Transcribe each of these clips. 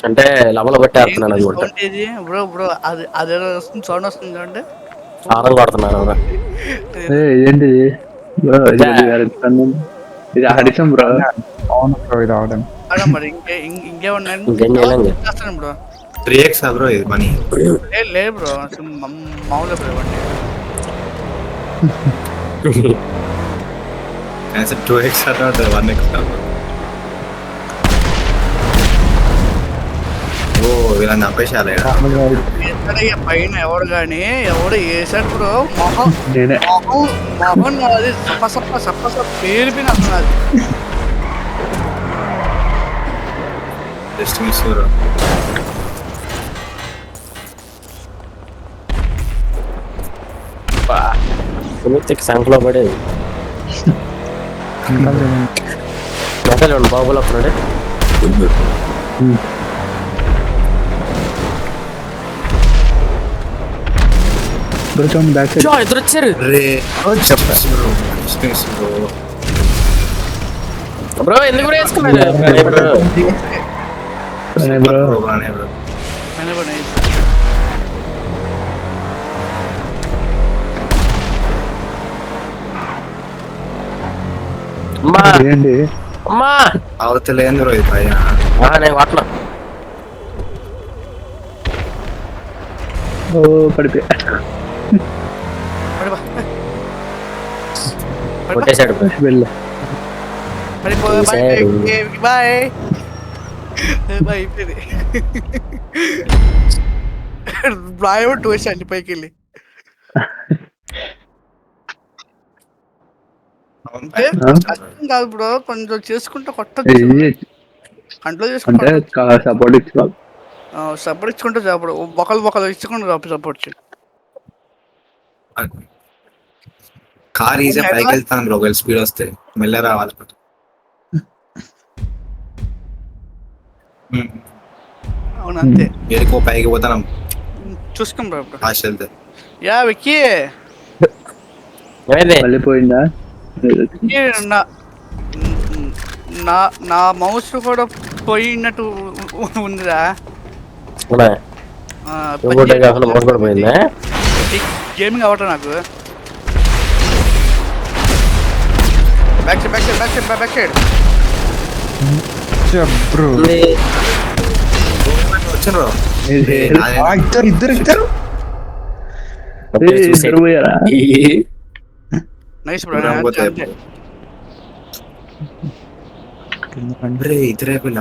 అంటే లవల పెట్టేస్తున్నాను అది కూడా. సౌండ్ ఏది బ్రో బ్రో అది అదేదో వస్తుంది సౌండ్ వస్తుంది చూడండి. హారం కొడుతున్నాను కదా. ఏంటి ఇది ఆడిసం బ్రో. అవును బ్రో ఇది అవడం అలా మరి ఇంకేమన్నా ఇంకేం చేయలేం కదా. చేస్తాను బ్రో. 3x బ్రో ఇది మనీ. లేదు బ్రో మామూలుగా బ్రో ఇవ్వండి. 2x అన్నట్టు 1x. ఓ వీళ్ళని చంపేసాలి. ఎక్కడయ్యా పైన ఎవడు కానీ ఎవడు వేసాడు బ్రో మొహం నేనే మొహం అది సప్ప సప్ప సప్ప సప్ప పేలిపోయిన అసలు అది. Just miss bro. సుమిత్కి సంఖ్యలో పడేది చూడండి బాబులు అప్పుడే. బ్యాక్ సైడ్ ఇద్దరు వచ్చారు రే just miss bro. Just miss bro. Bro ఎందుకు కూడా వేసుకున్నారు బ్రో బానే బ్రో. పైన పడి అమ్మా ఏంటి అమ్మా అవతలేదు బ్రో ఇది పైన. నేను వాటినా ఓ పడిపోయా. పడిపో కొట్టేశాడు. వెళ్ళా పడిపో బాయ్ బాయ్ బాయ్ అయిపోయింది. రాయబో టూ వేసాండి పైకి వెళ్ళి. కష్టం కాదు బ్రో కొంచెం చేసుకుంటూ కొట్టచ్చు. కంట్రోల్ అంటే చేసుకుంటా సపోర్ట్ ఇచ్చుకోవాలి. సపోర్ట్ ఇచ్చుకుంటే చాపడు ఒకళ్ళు ఇచ్చుకుంటూ సపోర్ట్ కార్ ఈజీ పైకి వెళ్తాను బ్రో. ఒకవేళ స్పీడ్ వస్తే మెల్ల రావాలి. అవును అంతే ఎక్కువ పైకి పోతాను చూసుకోం బ్రో ఇప్పుడు. ఫాస్ట్ వెళ్తే. యా విక్కీ వెళ్ళిపోయిందా? నా నా నా మౌస్ కూడా పోయినట్టు ఉందిరా. మోసం కూడా పోయిందా? గేమింగ్ అవ్వటం నాకు. Back side back side back side back side bro వచ్చాను బ్రో. ఇద్దరు పోయారా? Nice bro. ఇద్దరే పిల్ల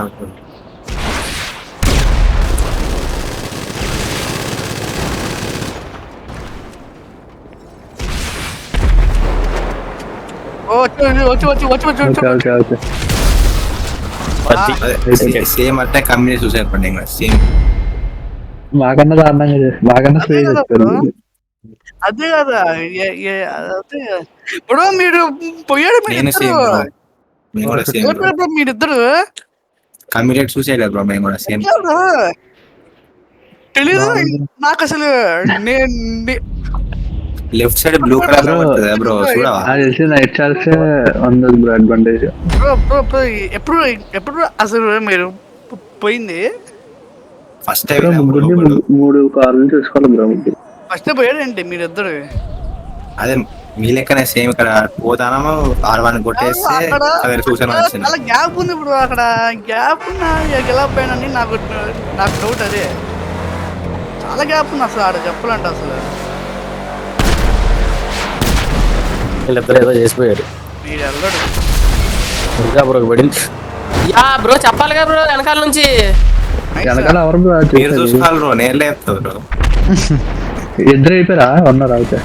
సేమ్ అంటే కమ్యూనిటీ చూసారు పండి ఇంకా సేమ్. మాకన్నా దారుణంగా మాకన్నా స్ప్రే చేస్తారు. అదే కదా ఇప్పుడు మీరు పోయాడు నేను సేమ్ బ్రో. మేము కూడా సేమ్ బ్రో. మీరిద్దరు కమ్యూనిటీ చూసే కదా బ్రో. మేము కూడా సేమ్. తెలీదు నాకు అసలు. లెఫ్ట్ సైడ్ బ్లూ కలర్ పడుతుంది బ్రో చూడవా? తెలిసి నైట్ చార్జ్ ఉండదు బ్రో అడ్వాంటేజ్. ఎప్పుడు ఎప్పుడు అసలు మీరు పోయింది ఫస్ట్ టైం 3 కార్లు చూసుకోవాలి బ్రో. ఫస్ట్ పోయాడండి మీరిద్దరు. అదే మీ లెక్కనే సేమ్. ఇక్కడ పోతానము R1 కొట్టేస్తే చూసాను వచ్చింది. అలా గ్యాప్ ఉంది ఇప్పుడు. అక్కడ గ్యాప్ ఉన్నా ఎలా పోయానని నాకు డౌట్. అదే చాలా గ్యాప్ ఉంది అసలు ఆడ చెప్పాలంటే. అసలు వీళ్ళిద్దరు ఏదో చేసిపోయారు. మీరు వెళ్ళడు ఇంకా బ్రో పడింది. యా బ్రో చెప్పాలిగా బ్రో వెనకాల నుంచి. వెనకాల ఎవరు బ్రో? మీరు చూసుకోవాలి బ్రో. నేను లేపుతా బ్రో. ఇద్దరు అయిపోయారా? ఉన్నారా? అయితే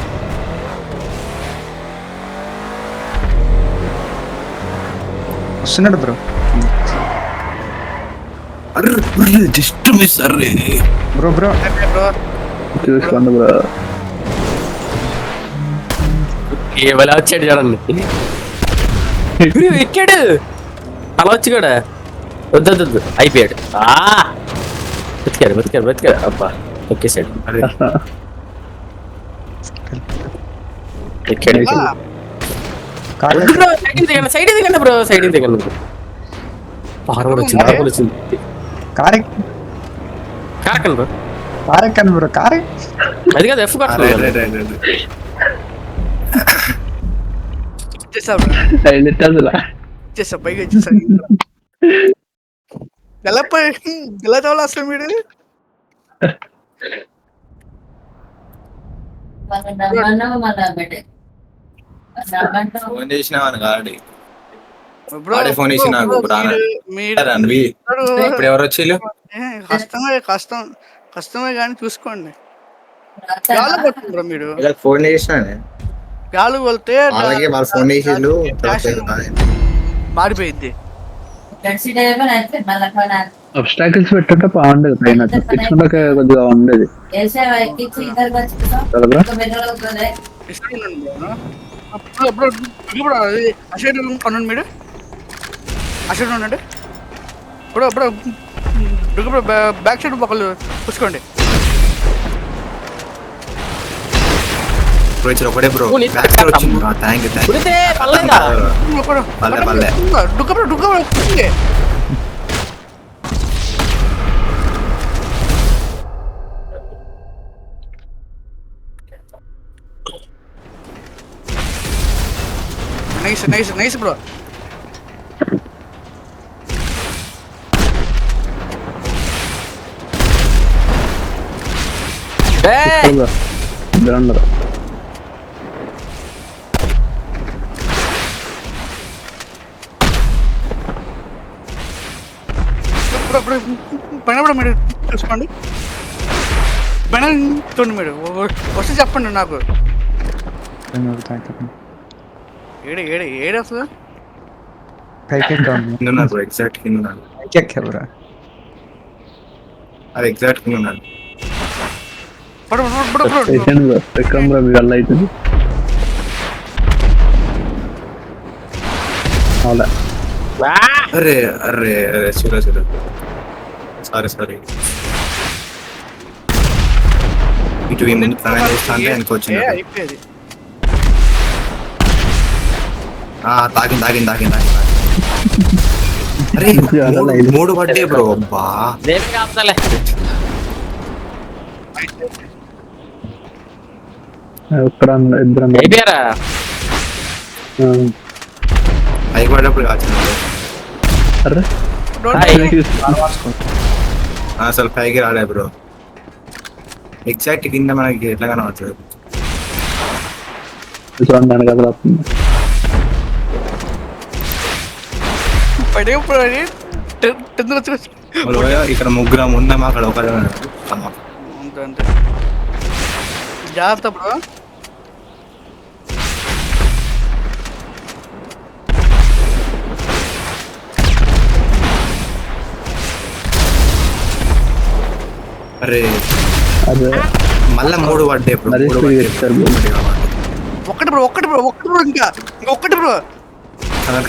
వస్తున్నాడు bro. Just miss array bro bro చూసుకోండి బ్రో. ఏమైనా వచ్చాడు చూడండి. ఎక్కాడు అలా వచ్చి కూడా వద్దు అయిపోయాడు. బతికాడు అబ్బా ఎక్కేసాడు. ఎక్కాడు. సైడ్ దిగండి బ్రో. సైడ్ దిగండి. పారం కూడా వచ్చింది. కార్ కారెక్కండి బ్రో. కార్ ఎక్కాను బ్రో, కార్ అది కాదు F right right right right. ఇచ్చేసా బ్రో, హైలైట్ అసలు ఇచ్చేసా, పైగా ఇచ్చేసా. ఎలా చదవాలి అసలు మీరు? ఫోన్ చేసినావని గాడి బ్రో వాడే ఫోన్ చేసి నాకు ఇప్పుడు ఎవరు వచ్చిళ్ళు? కష్టమే కానీ చూసుకోండి. గాలి కొట్టండి బ్రో మీరు, ఫోన్ చేసినా గాలి కొలితే అలాగే వాళ్ళు ఫోన్ చేసిళ్ళు. మారిపోయింది. అబ్స్టాకిల్స్ పెట్టుంటే బాగుండేది పైన, తెచ్చుకుంటే కొద్దిగా ఉండేది కదా బ్రో. అషేడ్ కొనండి మీరు, అషేడ్ ఉండండి. ఇప్పుడు ఇప్పుడు ఇప్పుడు బ్యాక్ సైడ్ పక్కలు చూసుకోండి. ఒకటే బ్రో బ్యాక్ సైడ్ వచ్చింది. థ్యాంక్ యూ థ్యాంక్ ఉడితే పర్లేదా? పల్లె పల్లె డుక్క నైస్ బ్రో. గ్రౌండ్ పైన కూడా మీరు చూసుకోండి, పైన చూడండి. మీరు వస్తే చెప్పండి నాకు. ఏడు అసలు పైకి ఎక్కాను, కింద ఉన్నాడు బ్రో, ఎగ్జాక్ట్ కింద ఉన్నాడు. పైకి ఎక్కా బ్రో. అది ఎగ్జాక్ట్ కింద ఉన్నాడు. విక్రమ్ బ్రో మీ వల్ల అవుతుంది. అవునా అరే అరే అరే చూడ సారీ ఇటు ఈ ముందు ప్లాన్ చేస్తా అంటే ఆయనకు వచ్చింది. అయిపోయేది. తాగింది అరే 3 పడ్డే బ్రో. అబ్బా దేనికి ఆపుతలే. ఇద్దరం అయిపోయారా? పైకి పడ్డప్పుడు కాల్చింది. అరే అసలు పైకి రాలే బ్రో. ఎగ్జాక్ట్ కింద మనకి ఎట్లా కనబడుతుంది? చూడండి కదా ఇక్కడ ముగ్గురం ఉన్నాం, అక్కడ ఒకరు జాగ్రత్త బ్రో. అరే అదే మళ్ళా 3 పడ్డే బ్రో. ఒక్కటి బ్రో ఇంకా ఒక్కటి బ్రో.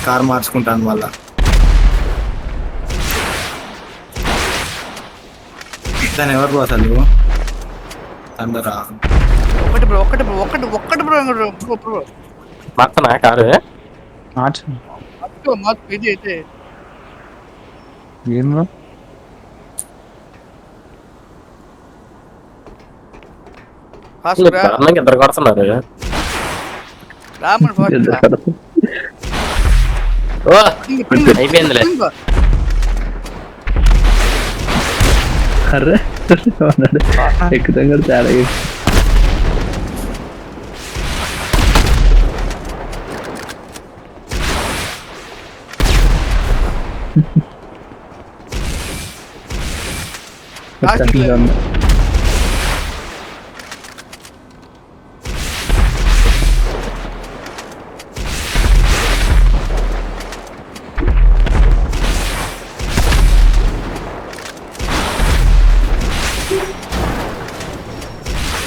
కార్ మార్చుకుంటాను మళ్ళా. దాన్ని ఎవరు బ్రో అసలు అందరా? ఒక్కటి బ్రో. మొత్తనా కారు? ఇది అయితే ఏం బ్రో? ఇద్దరు కొడుతున్నారు. ఓ అయిపోయిందిలే. అరే ఎక్కుతాం కూడా తేడా.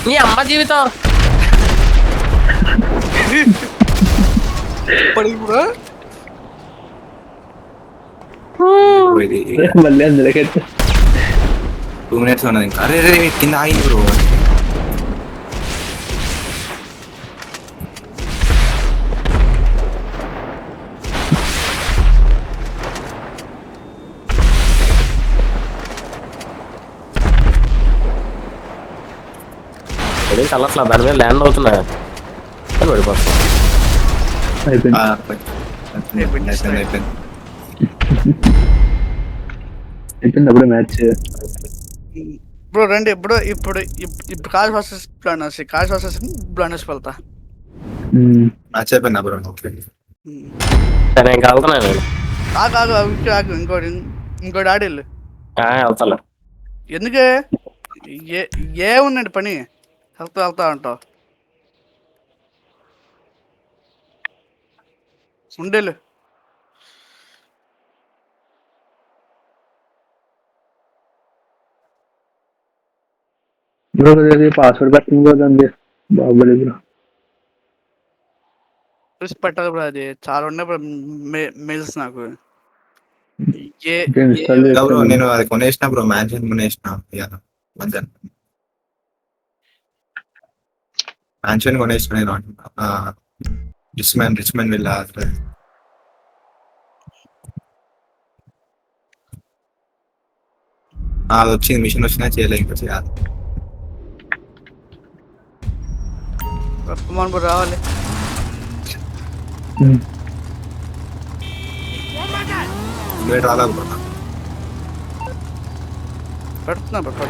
నీ అమ్మ జీవితం మళ్ళీ అందులోకి 2 minutes ఉన్నది ఇంకా. అరే రే కింద ఆగింది బ్రో. వెడింగ్స్ అలా దాని మీద ల్యాండ్ అవుతున్నా పడిపోతుంది. అయిపోయింది. అయిపోయింది. అయిపోయింది అప్పుడే మ్యాచ్. బ్రో రండి ఇప్పుడు కాజ్ వర్సెస్ ప్లానర్స్ వెళ్తా. మ్యాచ్ అయిపోయిందా బ్రో? ఓకే. సరే ఇంకా వెళ్తున్నా నేను. ఆగు ఇంకోటి ఆడేళ్ళు. వెళ్తాను. ఎందుకే ఏ ఉందండి పని? వెళ్తా అంటావు. ఉండేళ్ళు బ్రో పాస్వర్డ్ పెట్టింది కదండి బాగుపడి బ్రో. చూసి పెట్టాలి బ్రో. అది చాలా ఉన్నాయి బ్రో మెయిల్స్ నాకు. ఇన్స్టాల్ బ్రో చేస్తాను. నేను అది కొనేసిన బ్రో, మ్యాన్షన్ కొనేసిన. మ్యాన్షన్ కొనేసిన నేను. రిచ్ మ్యాన్ వెళ్ళా. అది వచ్చింది, మిషన్ వచ్చినా చేయలేదు, ఇంకా చేయాలి. బ్రో రావాలి. రాలా బ్రో. పెడుతున్నా బ్రో.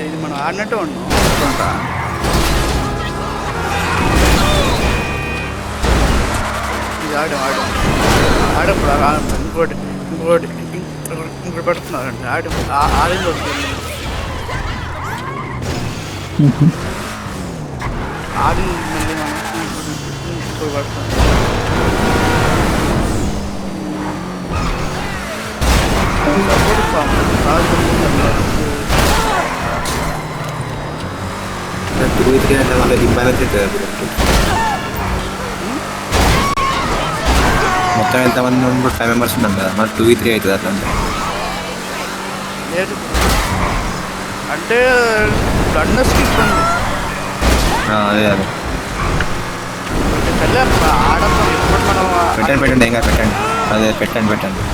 ఇది మనం ఆడినట్టు ఉన్నాం. ఇది ఆడప్పుడు ఇంకోటి పెడుతున్నారండి. ఆడింది వస్తుంది. ఆడింది మళ్ళీ మనం ఇంకోటి పెడుతున్నాం. అంటే వాళ్ళకి ఇంబ్యాలెన్స్ అవుతుంది. మొత్తం ఎంతమంది 5 మెంబర్స్ ఉన్నాం కదా, మరి 2v3 అవుతుంది అట్లా. లేదు అంటే గన్నర్స్కి ఇబ్బంది. అదే ఆడతాం ఎప్పుడు మనం. పెట్టండి ఇంకా పెట్టండి. అదే పెట్టండి.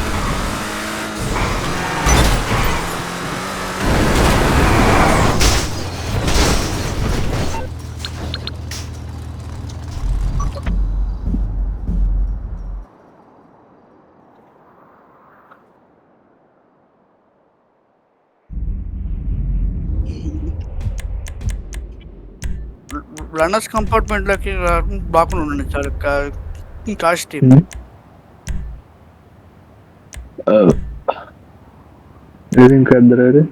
రన్నర్స్ కంపార్ట్మెంట్ లోకి బాకుండా ఉండండి చాలు. కాస్ట్ టీమ్ ఇంకా ఇద్దరు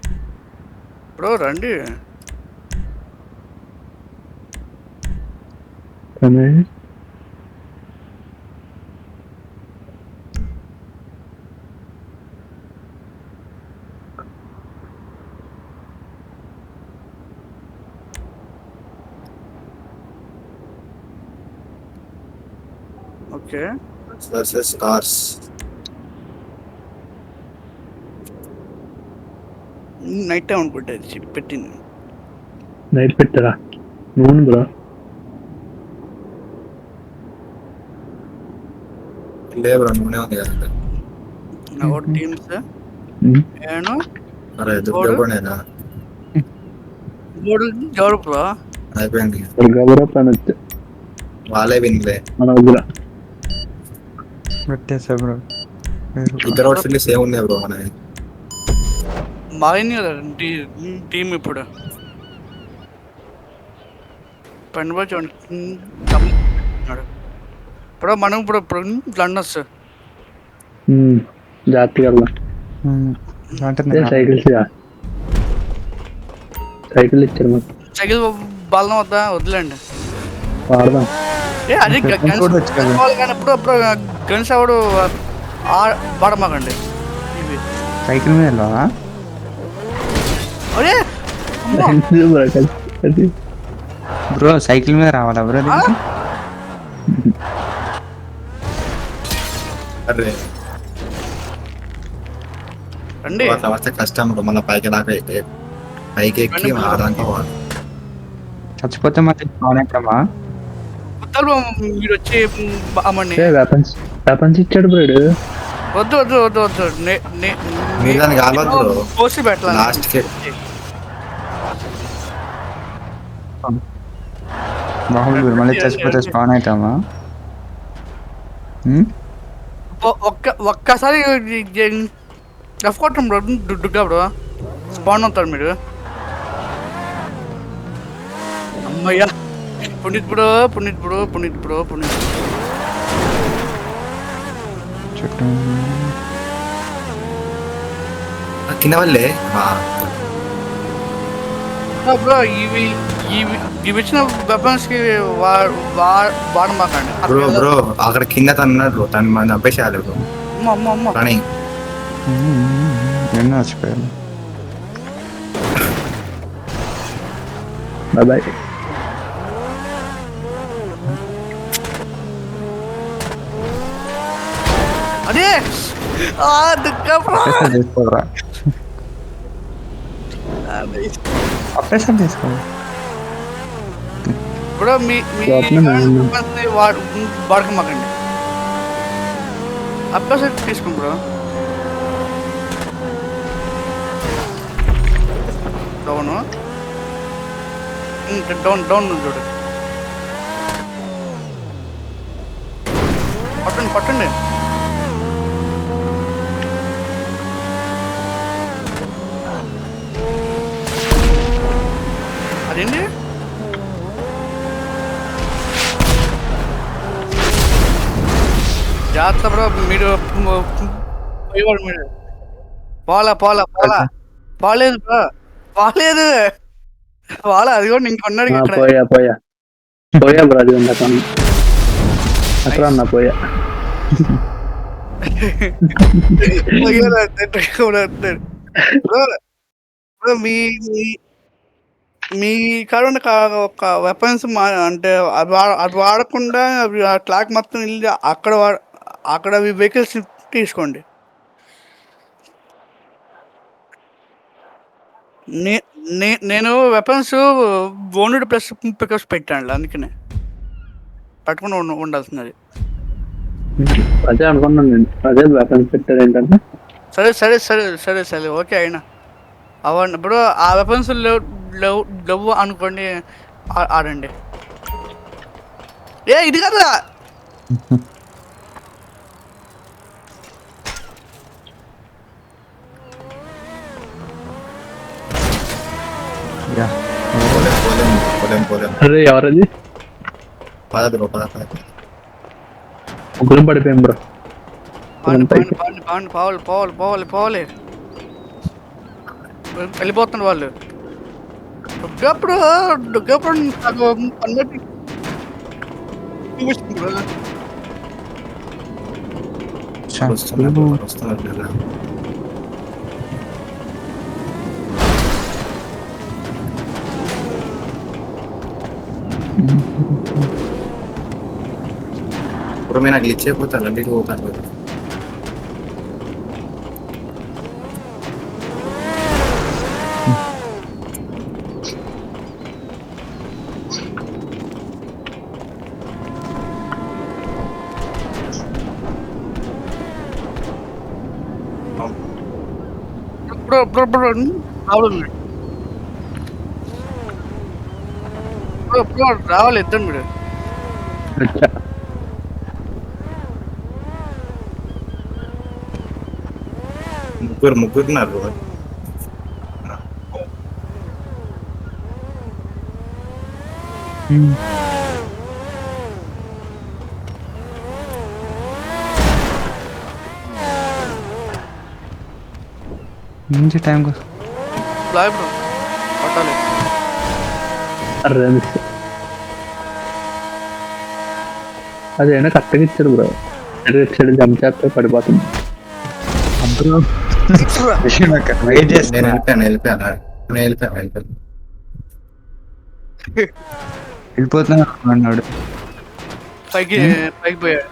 బ్రో రండి. Okay versus cars. Night time అనుకుంటే పెట్టింది. నైట్ పెట్టారా? అవును బ్రో. లే బ్రో, నూనె ఉంది కదా. టీమ్స్ నేను అరే దుర్గనేనా ఎవరు బ్రో? అయిపోయింది. వాళ్ళే వినలే. మన దగ్గర పెట్టేసా బ్రో. ఇద్దరు అవుట్ ఫిట్స్ ఏమున్నాయి బ్రో మన? మారింది కదా టీమ్ ఇప్పుడు. పండుగ ఇప్పుడు మనం ఇప్పుడు లండన్స్ జాగ్రత్తగా సైకిల్ ఇచ్చారు మాకు. సైకిల్ బలం వద్దా? వద్దులేండి, వాడదాం. అది కానీ ఇప్పుడు గన్స్ ఎవడు వాడమాకండి. ఇవి సైకిల్ మీద వెళ్ళావా? అరే బ్రో సైకిల్ మీద రావాలా బ్రో? అరే రండి. అట్లా వస్తే కష్టం బ్రో. మళ్ళీ పైకి ఎక్కి ఆడడానికి చచ్చిపోతే మళ్ళీ బాగున్నాయమ్మా. మీరు వచ్చి అమ్మండి. వెపన్స్ ఇచ్చాడు బ్రోడు. వద్దు వద్దు వద్దు వద్దు మీరు దానికి కావాలి బ్రో పోసి పెట్టాలి లాస్ట్ కి బాహుబలి బ్రో మళ్ళీ చచ్చిపోతే స్పాన్ అవుతామా? ఒక్కసారి రఫ్ కొట్టం బ్రో డుగ్గా బ్రో స్పాన్ అవుతాడు మీరు. అమ్మయ్యా Puneeth bro Puneeth bro Puneeth bro Puneeth చుట్టూ కింద వాళ్ళే బ్రో ఇవి ఇవి ఇవి ఇచ్చిన వెపన్స్ కి వాడమాకండి. బ్రో బ్రో అక్కడ కింద తను ఉన్నాడు బ్రో, తను మన అభ్యసాలు బ్రో అమ్మ అమ్మ అమ్మ కానీ ఎన్నో వచ్చిపోయారు. బాయ్. అదే దుఃఖ బ్రో చేసుకోరా అప్రెషన్ తీసుకో బ్రో మీ మీ వాడకమాకండి. అప్పాసెట్ తీసుకోండి బ్రో. డౌన్ డౌన్ డౌన్ చూడు. పట్టండి పట్టండి. అదేంటి జాగ్రత్త బ్రో మీరు మీరు పోలా పోలా పోలా పోలేదు బ్రో పోలేదు పోలా అది కూడా ఇంకొన్నాడు ఇక్కడ. పోయా పోయా పోయా బ్రో, అది ఉంది అక్కడ అన్నా పోయా. బ్రో మీ మీ కాడ ఒక వెపన్స్ అంటే అది వాడకుండా ఆ ట్రాక్ మొత్తం వెళ్ళి అక్కడ వెహికల్స్ తీసుకోండి. నేను వెపన్స్ ఓన్డ్ ప్లస్ పికప్స్ పెట్టాను, అందుకనే పట్టుకుని ఉండాల్సినది. అదే అనుకున్నాను నేను, అదే వెపన్స్ పెట్టారు ఏంటంటే. సరే సరే సరే సరే సరే ఓకే అయినా అవ్వండి. ఇప్పుడు ఆ వెపన్స్ లేవు అనుకోండి, ఆడండి. ఇది కదా పోలేం పోలేం పోలేం పోలేం. అరే ఎవరది? పద బ్రో పద పద. ముగ్గురం పడిపోయాం బ్రో. పోవాలి పోవాలి పోవాలి పోవాలి వెళ్ళిపోతున్నారు వాళ్ళు. దుగ్గప్పుడు దుగ్గప్పుడు నాకు అన్నట్టు వస్తున్నారు బ్రో వస్తున్నారు కదా. ఇప్పుడు నేను గ్లిచ్ అయిపోతాను అంటే పోతాను కదా. రావాలి ఇద్దరు మీరు. ముగ్గురున్నారు. మంచి టైం పట్టాలి. అదేనా కరెక్ట్గా ఇచ్చాడు బ్రో, ఇచ్చాడు జంప్ చేస్తే పడిపోతుంది. వెయిట్ చేస్తాను. నేను వెళ్ళిపోయాను. వెళ్ళిపోతున్నా అన్నాడు. పైకి పైకి పోయాడు.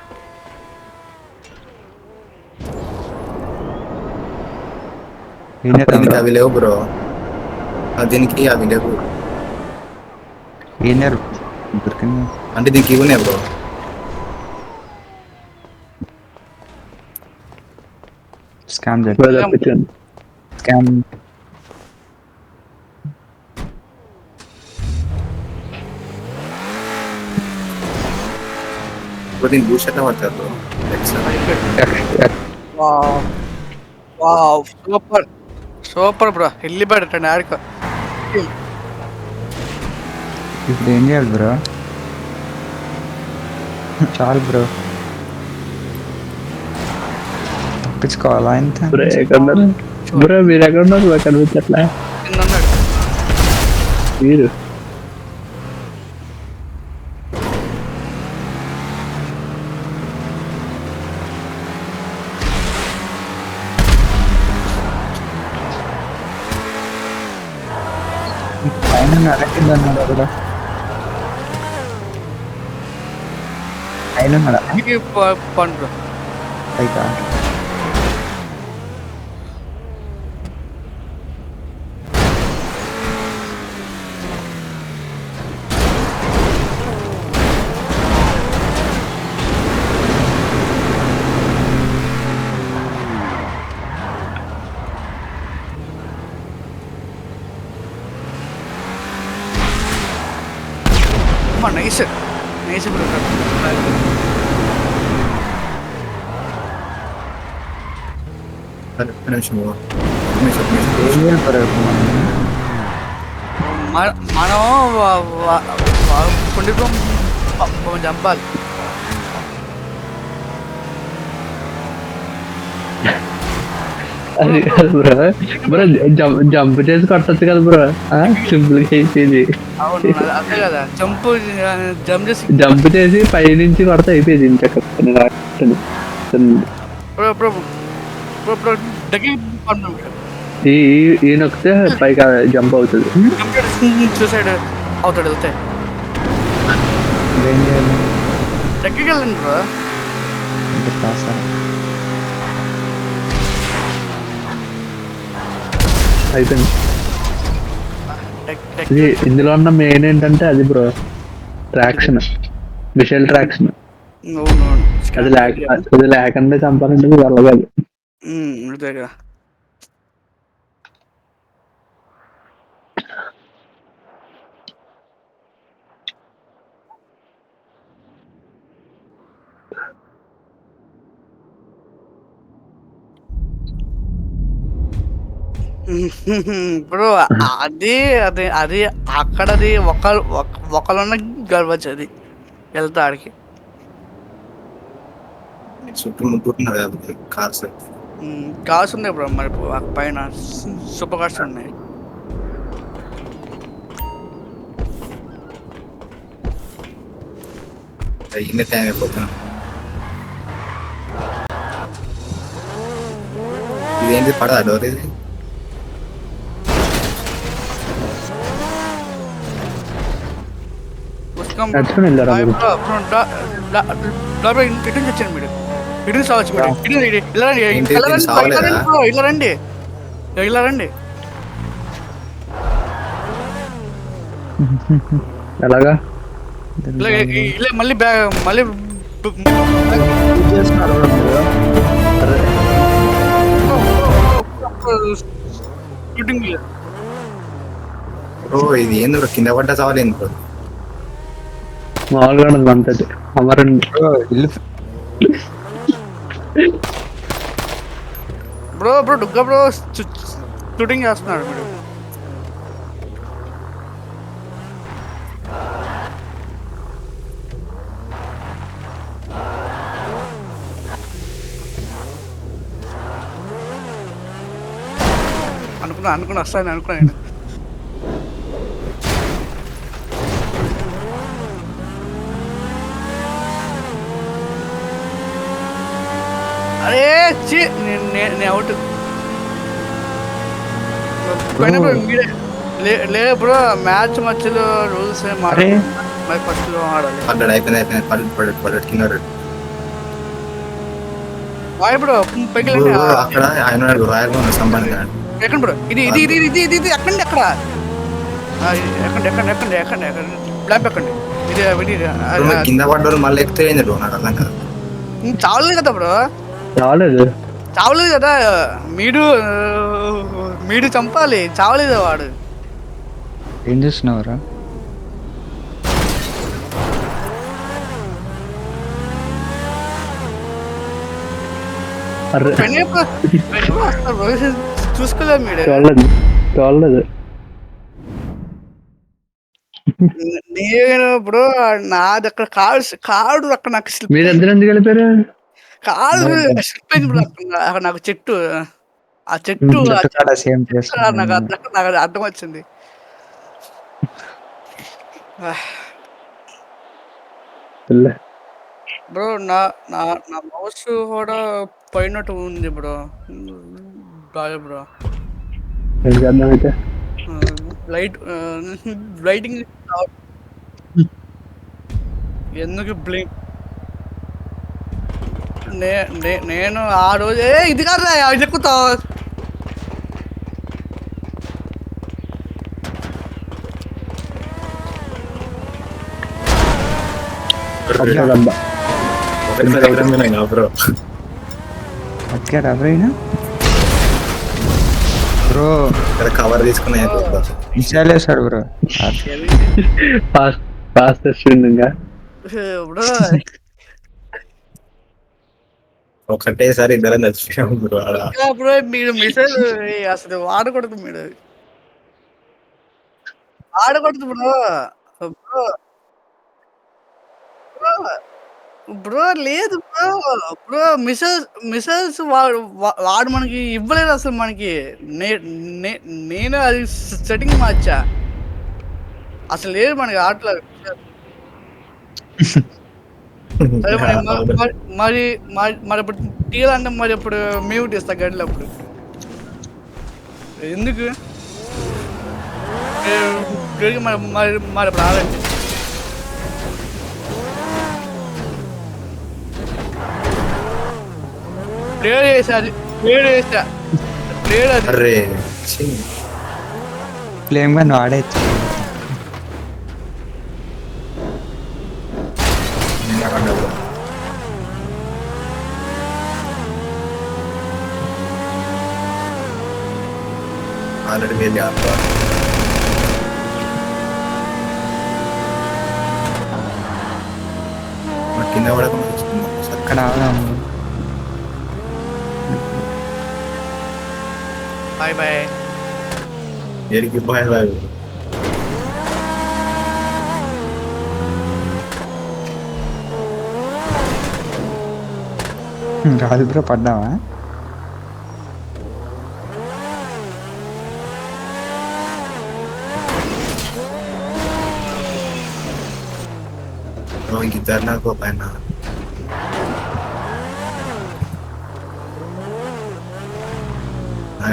దీనికి అవి లేవు బ్రో, దీనికి అవి లేవు అంటే దీనికి ఇవి ఉన్నాయి బ్రో. స్కామ్ చేయి. ఇప్పుడు తప్పించాను. స్కామ్ ఇప్పుడు దీన్ని బూస్ట్ ఎట్లా పడతారు bro wow super super bro వెళ్ళిపోయాడు ఆడికో ఇప్పుడు ఏం చేయాలి బ్రో? చాలు బ్రో, తప్పించుకోవాలా ఇంత? బ్రో ఎక్కడున్నారు? బ్రో మీరు ఎక్కడున్నారు? నాకు కనిపించట్లే. కింద ఉన్నాడు మీరు పైన నడకింది అన్నాడు కదా, పైన నడ పండు బ్రో పైకా. అమ్మా నైస్ నైస్ బ్రో ఒక్క నిమిషం బ్రో. ఏం చేయాలి బ్రో ఇప్పుడు మనం? మనం కొండకు చంపాలి అది కాదు బ్రో. బ్రో జంప్ చేసి కొట్టచ్చు కదా బ్రో. సింపుల్ గా అయిపోయింది. అవును అంతే కదా జంప్ చేసి జంప్ చేసి పై నుంచి కొడితే అయిపోయింది. ఇంకా బ్రో బ్రో బ్రో బ్రో దగ్గర పండు ఈ నొక్కితే పైకి జంప్ అవుతుంది. సూసైడ్ అవుతాడు వెళ్తే ఏం చేయాలి? దగ్గరికి వెళ్ళండి బ్రో ఇంకా కాస్త అయిపోయింది. ఇది ఇందులో ఉన్న మెయిన్ ఏంటంటే అది బ్రో ట్రాక్షన్, మిషల్ ట్రాక్షన్. అది లేకుండా చంపాలంటే వెళ్ళగాలి. అంతే కదా ఇప్పుడు అది అది అది అక్కడది ఒకళ్ళున్న గర్వచ్చు అది వెళ్తా ఆడికి చుట్టూ ముట్టుకుంటున్నారు కదా కార్స్. కార్స్ ఉన్నాయి బ్రో మరి పైన సూపర్ కార్స్ ఉన్నాయి. ఇన్ని టైం అయిపోతున్నాం. ఇదేంటి పడదా డోర్? ఇది నడుచుకుని వెళ్ళారా మీరు? ఇటు నుంచి వచ్చాను మీరు ఇటు సావచ్చు మీరు ఏంటి ఇలా సావలేదా? రండి ఇలా రండి ఎలాగా? ఇలా మళ్ళీ మళ్ళీ షూటింగ్ బ్రో ఇది ఏంది బ్రో? కింద పడ్డా చావలేదు బ్రో. మామూలుగా ఉండదు అంతది. అమరండి ఇల్లు బ్రో బ్రో డుగ్గా బ్రో షూటింగ్ చేస్తున్నాడు మీరు. అనుకున్నా వస్తాను అనుకున్నాను. అరే చి నేను అవుట్ లే బ్రో మ్యాచ్ మధ్యలో రూల్స్ మరి ఫస్ట్ లో ఆడాలి. పడ్డాడు అయిపోయింది పడ్డాడు కింద బాయ్ బ్రో పైకి అక్కడ ఆయన రాయల్ సంబంధం ఎక్కడ బ్రో ఇది ఇది ఇది ఇది ఇది ఇది ఎక్కండి ఎక్కడ ఎక్కండి ఎక్కండి ఎక్కండి ఎక్కండి ఎక్కండి బ్లాక్ ఎక్కండి ఇది కింద పడ్డారు మళ్ళీ ఎక్కితే బ్రో నాకు అర్థం కాదు. చాలు కదా బ్రో రాలేదు చావలేదు కదా మీరు మీరు చంపాలి చావలేదు వాడు ఏం చేస్తున్నావురా? అర్రే చూసుకోలేదు మీరు చూడలేదు. నేను ఇప్పుడు నాది అక్కడ కాడు అక్కడ నాకు మీరు ఎంత ఎందుకు వెళ్ళిపోయారు? కాడు స్లిప్ అయింది బ్రో అక్కడ నాకు చెట్టు ఆ చెట్టు సేమ్ నాకు అది అర్థం వచ్చింది. బ్రో నా నా నా మౌస్ కూడా పోయినట్టు ఉంది బ్రో. బాగా బ్రో ఏం చేద్దాం అయితే? లైటింగ్ ఎందుకు బ్లింక్ నేను ఆ రోజు ఇది కాదురా ఇది ఎక్కుతావు బ్రో బతికాడు ఎవరైనా? బ్రో కవర్ తీసుకున్నా ఇన్స్టాల్ చేశాడు బ్రో. ఫాస్ట్ ఇంకా బ్రో ఒకటేసారి ఇద్దరం చచ్చిపోయాము బ్రో. బ్రో మీరు మిసైల్ అసలు వాడకూడదు, మీరు వాడకూడదు బ్రో. బ్రో బ్రో లేదు బ్రో. బ్రో మిసైల్స్ వాడు మనకి ఇవ్వలేదు అసలు మనకి. నేను అది సెట్టింగ్ మార్చా, అసలు లేదు మనకి ఆటలో. సరే మరి ఇప్పుడు తీయాలంటే మరి ఇప్పుడు మ్యూట్ ఇస్తా గడిలో అప్పుడు ఎందుకు మరి ఇప్పుడు ఆడండి. ప్లేడ్ చేసా అది ఫ్లేమ్ గా వాడేచ్చు. ఆల్రెడీ వెళ్ళి కింద కూడా అక్కడ ఆదాము. Bye bye. ఏడికి బాయ్ బాయ్. రాదు బ్రో, పడ్డావా? ఇద్దరు నాకు పైన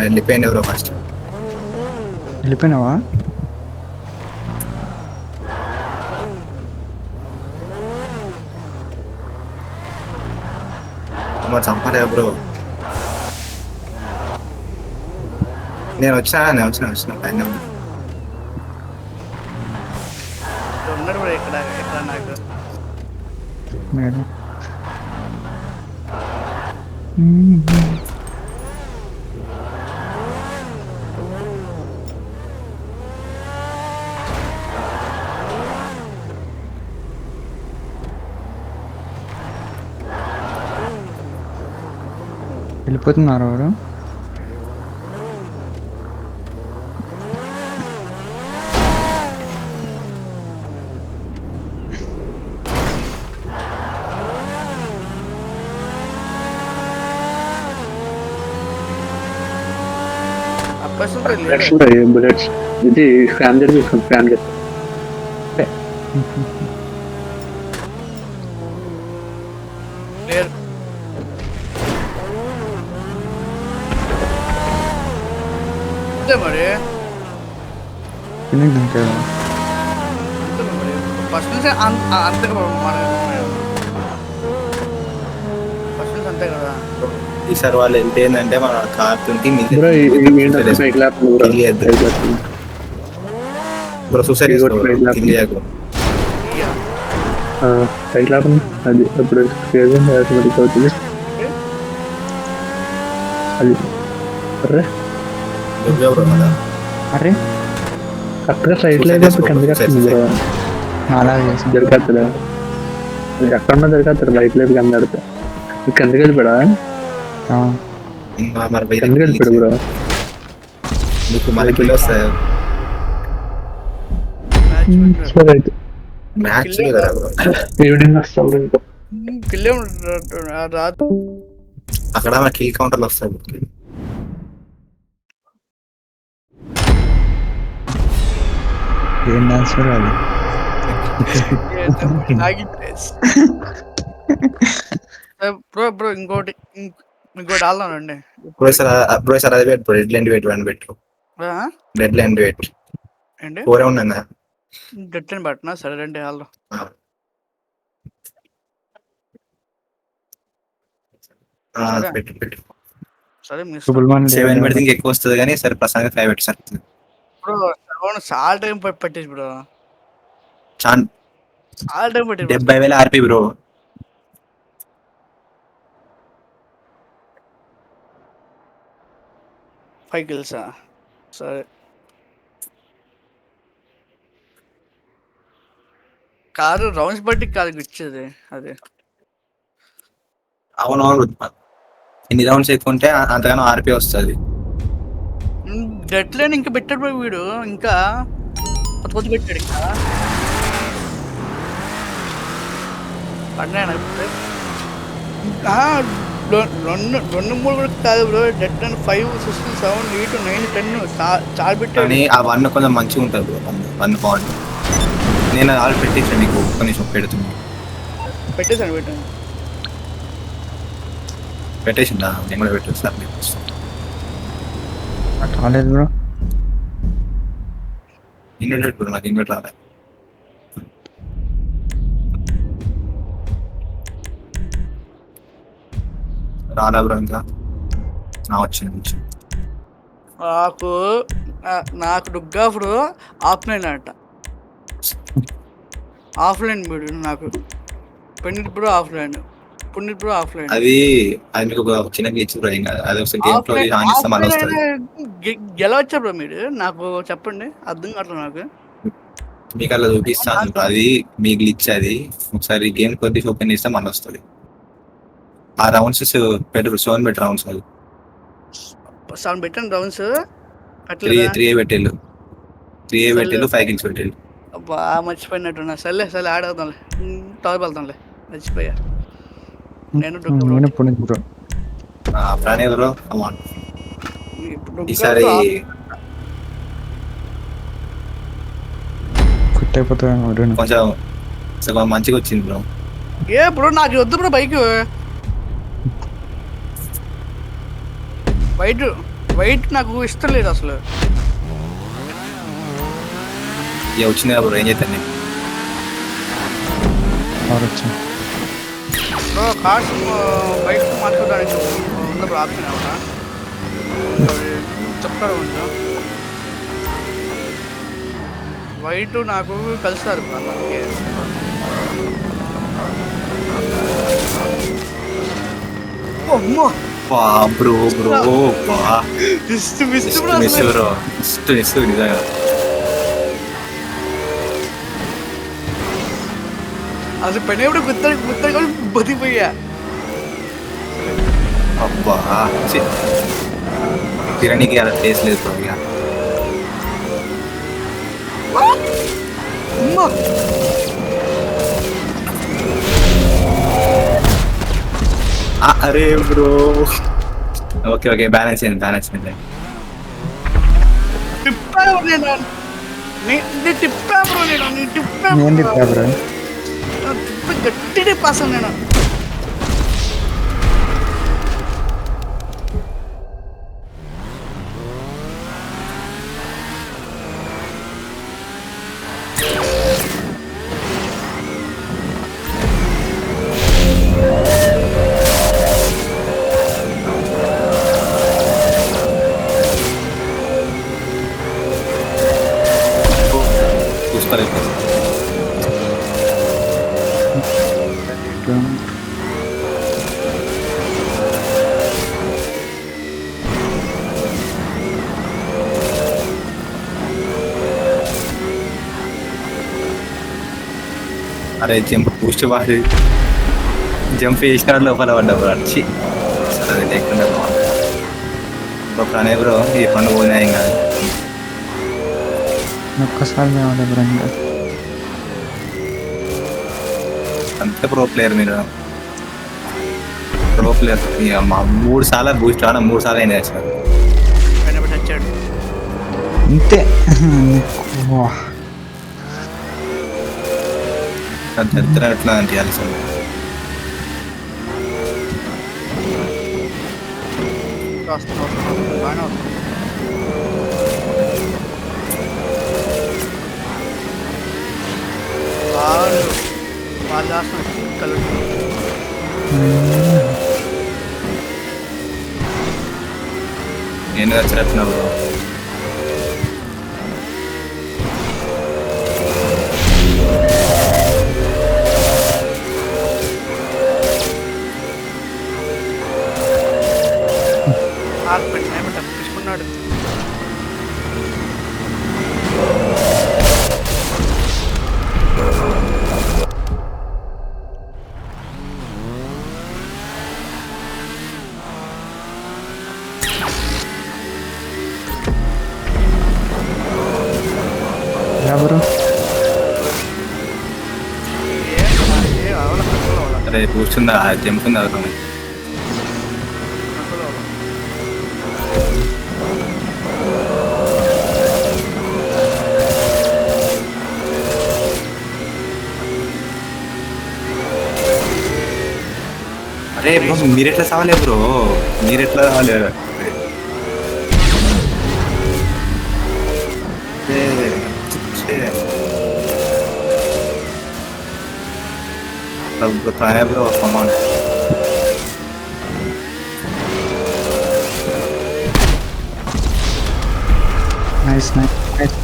వెళ్ళిపోయింది బ్రో. ఫస్ట్ వెళ్ళిపోయినావా? చంపలే బ్రో. నేను వచ్చిన పైన ఉన్నాడు బ్రో ఇక్కడ నాకు మేడం. వెళ్ళిపోతున్నారు ఎవరు? బుల్లెట్స్ ఇది స్కామ్ చేస్తాం. స్కామ్ చేస్తాం మరి ఫస్ట్ నుంచి అంతే అంతే కదా. ఈసారి వాళ్ళు వెళ్తే ఏంటంటే మన కార్తూన్కి సూసైడ్ అది అప్పుడు అవుతుంది. అది అరే నువ్వే బ్రో కదా అరే కరెక్ట్గా సైడ్ లేదు కిందకి వస్తుంది బ్రో అలాగే చేసి దొరికేస్తాడు అది ఎక్కడన్నా దొరికేస్తాడు బైక్ లేదు కింద ఆడితే కిందకి వెళ్ళిపోయా మరి కిందకి వెళ్ళిపోయాడు బ్రో నీకు మళ్ళీ కిల్ వస్తాయి సరే అయితే మ్యాచ్ కదా బ్రో ఈవినింగ్ వస్తాం బ్రో ఇంకా కిల్లే రాదు. అక్కడ మన కిల్ కౌంటర్లు వస్తాయి ఏం డాన్స్ అది బ్రో ఇంకోటి ఆడదానండి. బ్రో సార్ అది పెట్టు రెడ్ లైన్ వెయిట్ వన్ పెట్టు రెడ్ లైన్ వెయిట్ ఏంటి 4 ఉన్నాం కదా గట్లని పట్టినా సరే రండి ఆడదాం. పెట్టు పెట్టు సరే మిస్ సుబుల్మాన్ 7 పెడితే ఇంకా ఎక్కువ వస్తుంది కానీ సరే ప్రసాద్ 5 పెట్టి సార్ బ్రో చాలా టైం పట్టేసి బ్రో చాలా చాలా టైం పట్టేసి 70,000 ఆర్పి బ్రో. 5 kills సరే కాదు రౌండ్స్ బట్టి కాదు ఇచ్చేది అది. అవునవును ఎన్ని రౌండ్స్ ఎక్కువ ఉంటే అంతగానో ఆర్పి వస్తుంది. డెడ్ లైన్ ఇంకా పెట్టాడు బ్రో వీడు ఇంకా కొత్త పెట్టాడు ఇంకా పడినాయన రెండు మూడు కూడా కాదు బ్రో డెడ్ లైన్ 5, 6, 7, 8, 9, 10 చాలా పెట్టాడు. కానీ ఆ 1 కొంచెం మంచిగా ఉంటుంది బ్రో 1 బాగుంటుంది. నేను ఆల్ పెట్టేసాను నీకు కొంచెం పెడుతున్నాను పెట్టేసిందా నేను కూడా పెట్టేసి సార్ కాలేదు బ్రో ఇన్వర్టర్ బ్రో నాకు ఇన్వర్టర్ రాలే. రాలా బ్రో ఇంకా నా వచ్చింది నాకు డుగ్గాఫుడు ఆఫ్లైన్ అంట ఆఫ్లైన్ వీడు నాకు పెన్నిట్ బ్రో ఆఫ్లైన్ పున్నిట్ బ్రో ఆఫ్లైన్ అది మీకు ఒక చిన్న గ్లిచ్ బ్రో ఇంకా అది ఒకసారి గేమ్ లో ఆన్ చేస్తే మళ్ళీ వస్తుంది. గెలవచ్చా బ్రో మీరు నాకు చెప్పండి అర్థం కావట్లేదు నాకు. మీకు అలా చూపిస్తాను అది మీ గ్లిచ్ అది ఒకసారి గేమ్ కొద్దిగా ఓపెన్ చేస్తే మళ్ళీ వస్తుంది. ఆ రౌండ్స్ పెట్టరు 7 బెట్ రౌండ్స్ అది 7 పెట్టండి రౌండ్స్ 3 పెట్టేళ్ళు 5 కిల్స్ పెట్టేళ్ళు. అబ్బా మర్చిపోయినట్టున్నా సర్లే ఆడవుతాంలే టవర్ వెళ్తాంలే మర్చిపోయా. నేను పునీత్ బ్రో ప్రాణి బ్రో ఈసారి ఫిట్ అయిపోతాను కొంచెం మంచిగా వచ్చింది బ్రో. ఏ బ్రో నాకు వద్దు బ్రో బైక్ వైట్ నాకు ఇష్టం లేదు అసలు. ఇక వచ్చింది బ్రో ఏం చేస్తాను నేను బ్రో కార్స్ బైక్ మార్చుకోవడానికి ఉందా బ్రో ఆప్షన్ అవునా చెప్తారు కొంచెం. వైట్ నాకు కలుస్తారు బ్రో మనకి. అమ్మో బ్రో మిస్ బ్రో నిజంగా అది పైన గుత్తగా బతిపోయా. అబ్బా తిరగడానికి అలా ప్లేస్ లేదు బ్రో ఇక. అరే బ్రో ఓకే బ్యాలెన్స్ అయింది. టిప్పా బ్రో నేను తిప్పా బ్రో గట్టి టిప్పాసాను నేను. చూసుకోలేదు. అరే జంప్ బూస్ట్ వాడి జంప్ చేసిన లోపల పడ్డా బ్రో వచ్చి అది లేకుండా బ్రో ప్రణయ్ బ్రో ఈ పండు పోయినా ఇంకా ఒక్కసారి కావాలి బ్రో ఇంకా అంతే ప్రో ప్లేయర్ మీరు ప్రో ప్లేయర్ ఇక మా 3 సార్లు బూస్ట్ రావడం 3 సార్లు అయినా సార్ పైన పెట్టి వచ్చాడు. అంతే వా. దరిద్రం ఎట్లా అనిపించాలి సార్ వస్తున్నాడు. బాగానే వస్తున్నాడు. వాళ్ళు చేస్తున్నాడు కలర్ నేను చెప్పిన బ్రో ఆర్పెట్ ఏమంట తీసుకున్నాడు. ఎవరు ఏ అవల కంట్రోల్ అవ్వాలి. అరే బూస్ట్ ఉందా జంప్ ఉందా బ్రో కంట్రోల్ అవ్వాలి. అరే బ్రో మీరెట్లా సావలే బ్రో మీరెట్లా రావాలి బ్రో కమాన్ నైస్ నైస్ నైస్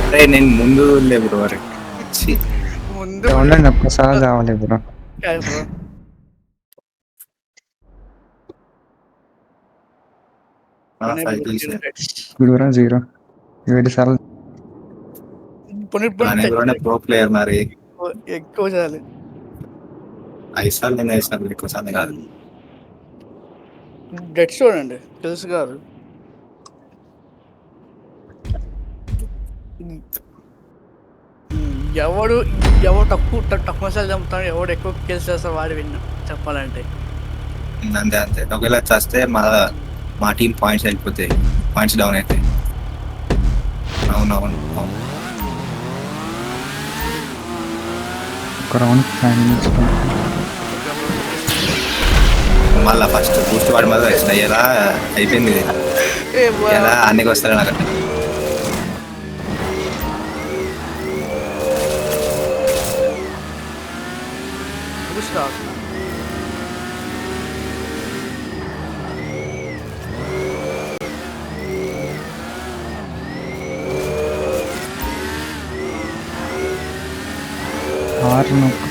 అరే నేను ముందు లే బ్రో అరే ముందు ఉండండి ఒక్కసారి కావాలి బ్రో కాదు బ్రో. బ్రో 0 7 సార్లు ప్రో ప్లేయర్ మరి ఎక్కువ చేయాలి. 5 సార్లు నేను 5 సార్లు ఎక్కువ సార్లు కాదు డెడ్ చూడండి తెలుసు గారు. ఎవడు తక్కువ సార్లు చంపుతాడు, ఎవడు ఎక్కువ కిల్స్ చేస్తాడు వాడు విన్ చెప్పాలంటే. అంతే అంతే ఒకవేళ చేస్తే మా టీం పాయింట్స్ వెళ్ళిపోతాయి పాయింట్స్ డౌన్ అవుతాయి అవునవును ఒక రౌండ్ 5 minutes మళ్ళీ ఫస్ట్ బూస్ట్ వాడి మీద వేసిన ఎలా అయిపోయింది ఇది. ఎలా అన్నికి వస్తారు నాకు ఆరు నొక్కు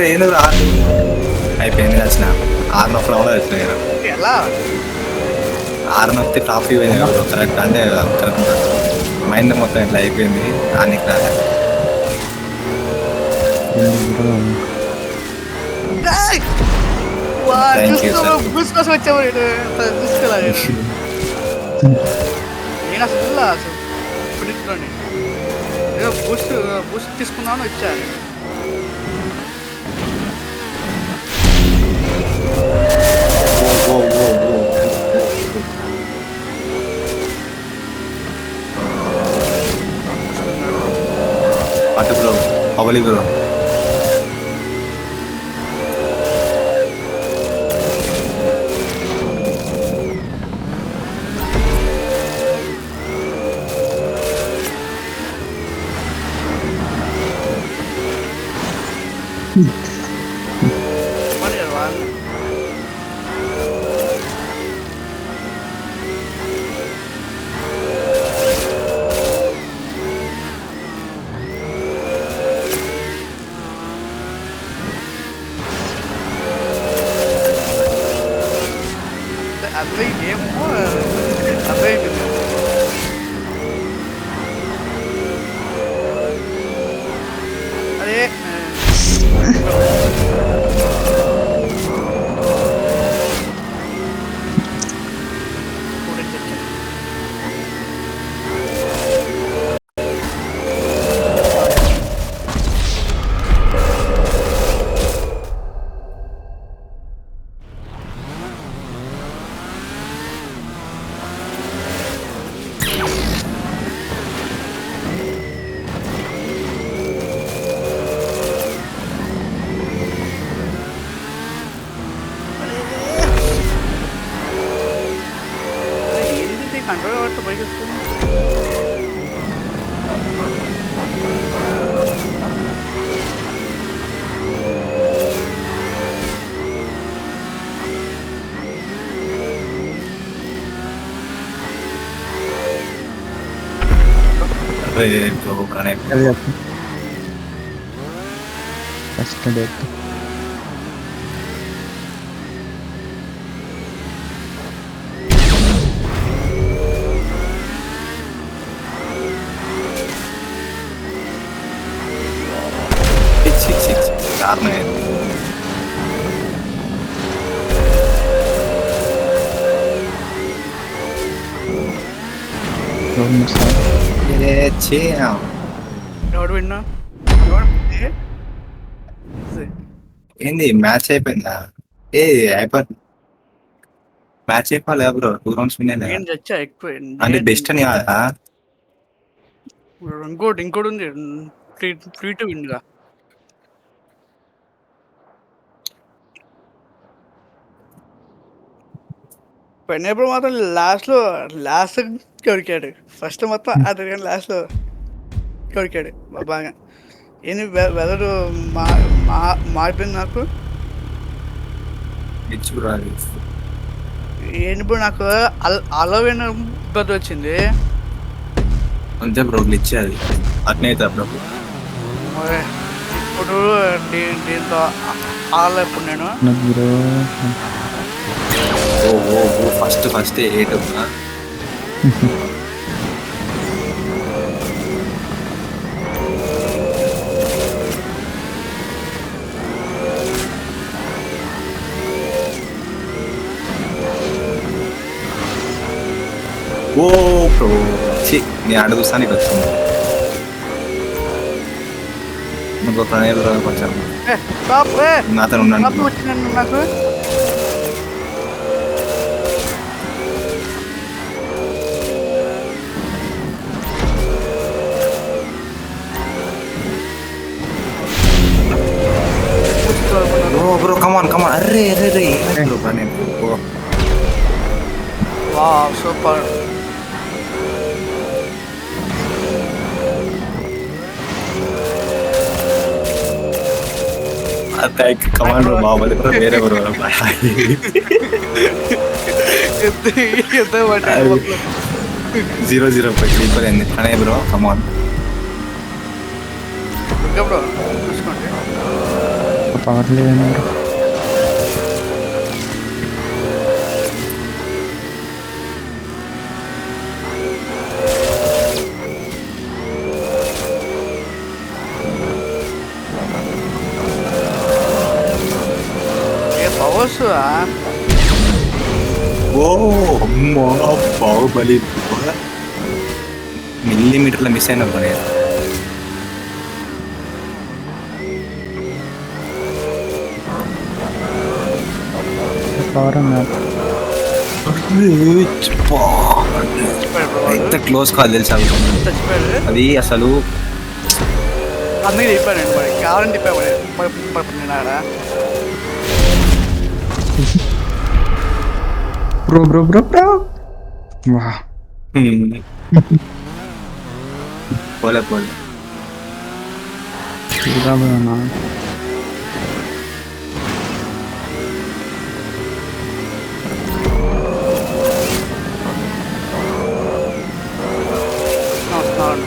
నేను అయిపోయింది వచ్చిన 6 నొప్పులు కూడా వచ్చిన నేను ఎలా 6 నొప్పి టాప్ అయిపోయింది కరెక్ట్ అంటే కరెక్ట్ మైండ్ మొత్తం ఇట్లా అయిపోయింది అన్నికి రాలేదు బ్రో Thank you, sir. బూస్ కోసం వచ్చాము చూసుకోలేదు. నేను అసలు ఇప్పుడు ఏదో బూస్ట్ తీసుకున్నాను వచ్చాను. అటు బ్రో పవలి బ్రో వాళ్ళు అసలు ఈ గేమ్ అర్థమైపోయింది. అదే కంట్రోల్ అవ్వట్టు బైక్ వస్తుంది. ప్రణయ్ అది చెప్పు ఫస్ట్ డేట్ కారణం ఎవడు విన్నా ఏంది మ్యాచ్ అయిపోయిందా? ఏ అయిపోయింది మ్యాచ్ అయిపోలే బ్రో. 2 రౌండ్స్ విన్ అయినా నేను చచ్చా ఎక్కువ. అంటే బెస్ట్ అని కాదా? ఇంకోటి ఉంది ఫ్రీ టు విన్గా. పెన్నప్పుడు మాత్రం లాస్ట్ కొరికాడు. ఫస్ట్ మొత్తం అతను కానీ లాస్ట్లో కొరికాడు బాగా. ఏంది వెదరు మారిపోయింది నాకు. పిచ్చి బ్రో అది. ఏంటి ఇప్పుడు నాకు అలవైన ఇబ్బంది వచ్చింది. అంతే బ్రో గ్లిచ్ అది అట్నే అవుతుంది బ్రో. మరి ఇప్పుడు దీంతో ఇప్పుడు నేను బ్రో ఫస్ట్ 8 ఉన్నా. ఓ బ్రో నేను అడుగుస్తాను ఇటు వస్తుంది. ఇంకో ప్రణయ్ బ్రో కొంచెం నాతో ఉన్నాను. వచ్చిందండి నాకు. బ్రో కమాన్ అర్రే bro Pranay bro. Wow super. Command bro బాబు బ్రో వేరే బ్రో. ఎంత 0-0 స్లీపర్ అయింది ప్రణయ్ బ్రో. కమాన్ బ్రో చూసుకోండి. పవర్ లేదండి బ్రో. పవర్స్ ఓ అమ్మో బాహుబలి మిల్లీమీటర్ల మిస్ అయిన ప్రణయ్. పవర్ అన్నారు ఎంత క్లోజ్ కాల్ తెలుసా చచ్చిపోయాడు. అది అసలు. అందుకే చెప్పానండి మరి కావాలని చెప్పాను నేను ఆడ. బ్రో వా పోలే చూద్దాం బ్రో నా వస్తున్నాను.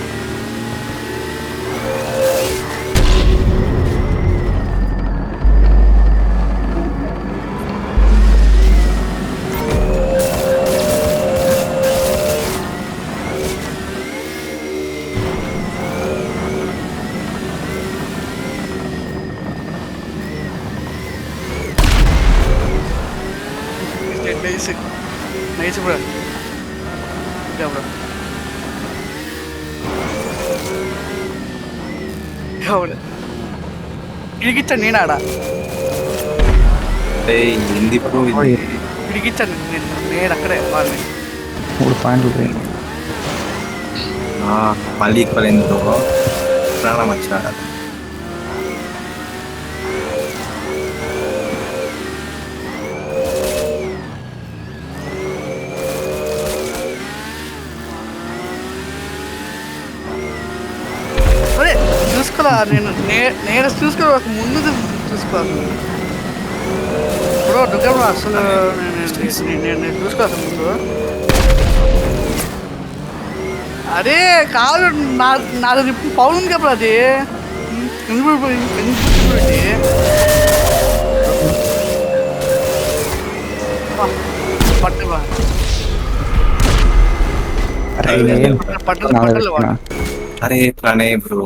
నైస్ నైస్ బ్రో ఇంకా బ్రో అవును ఇడిగిచ్చాను నేను ఆడ ఏంది బ్రో ఇది? ఇడిగిచ్చాను నేను అక్కడే వాళ్ళని 3 పాయింట్లు పోయి మళ్ళీ ఈక్వల్ అయింది బ్రో. ప్రాణం వచ్చాడు. అరే చూసుకోలే నేను చూసుకోవాలి ముందు చూసుకోవాలి బ్రో దుర్గా బ్రో అసలు నేను చూసుకోవాలి ముందు. అరే కాదు నాది పౌన్ ఉంది కదా అది పట్టు పట్టలు పట్టలు అరే ప్రణయ్ బ్రో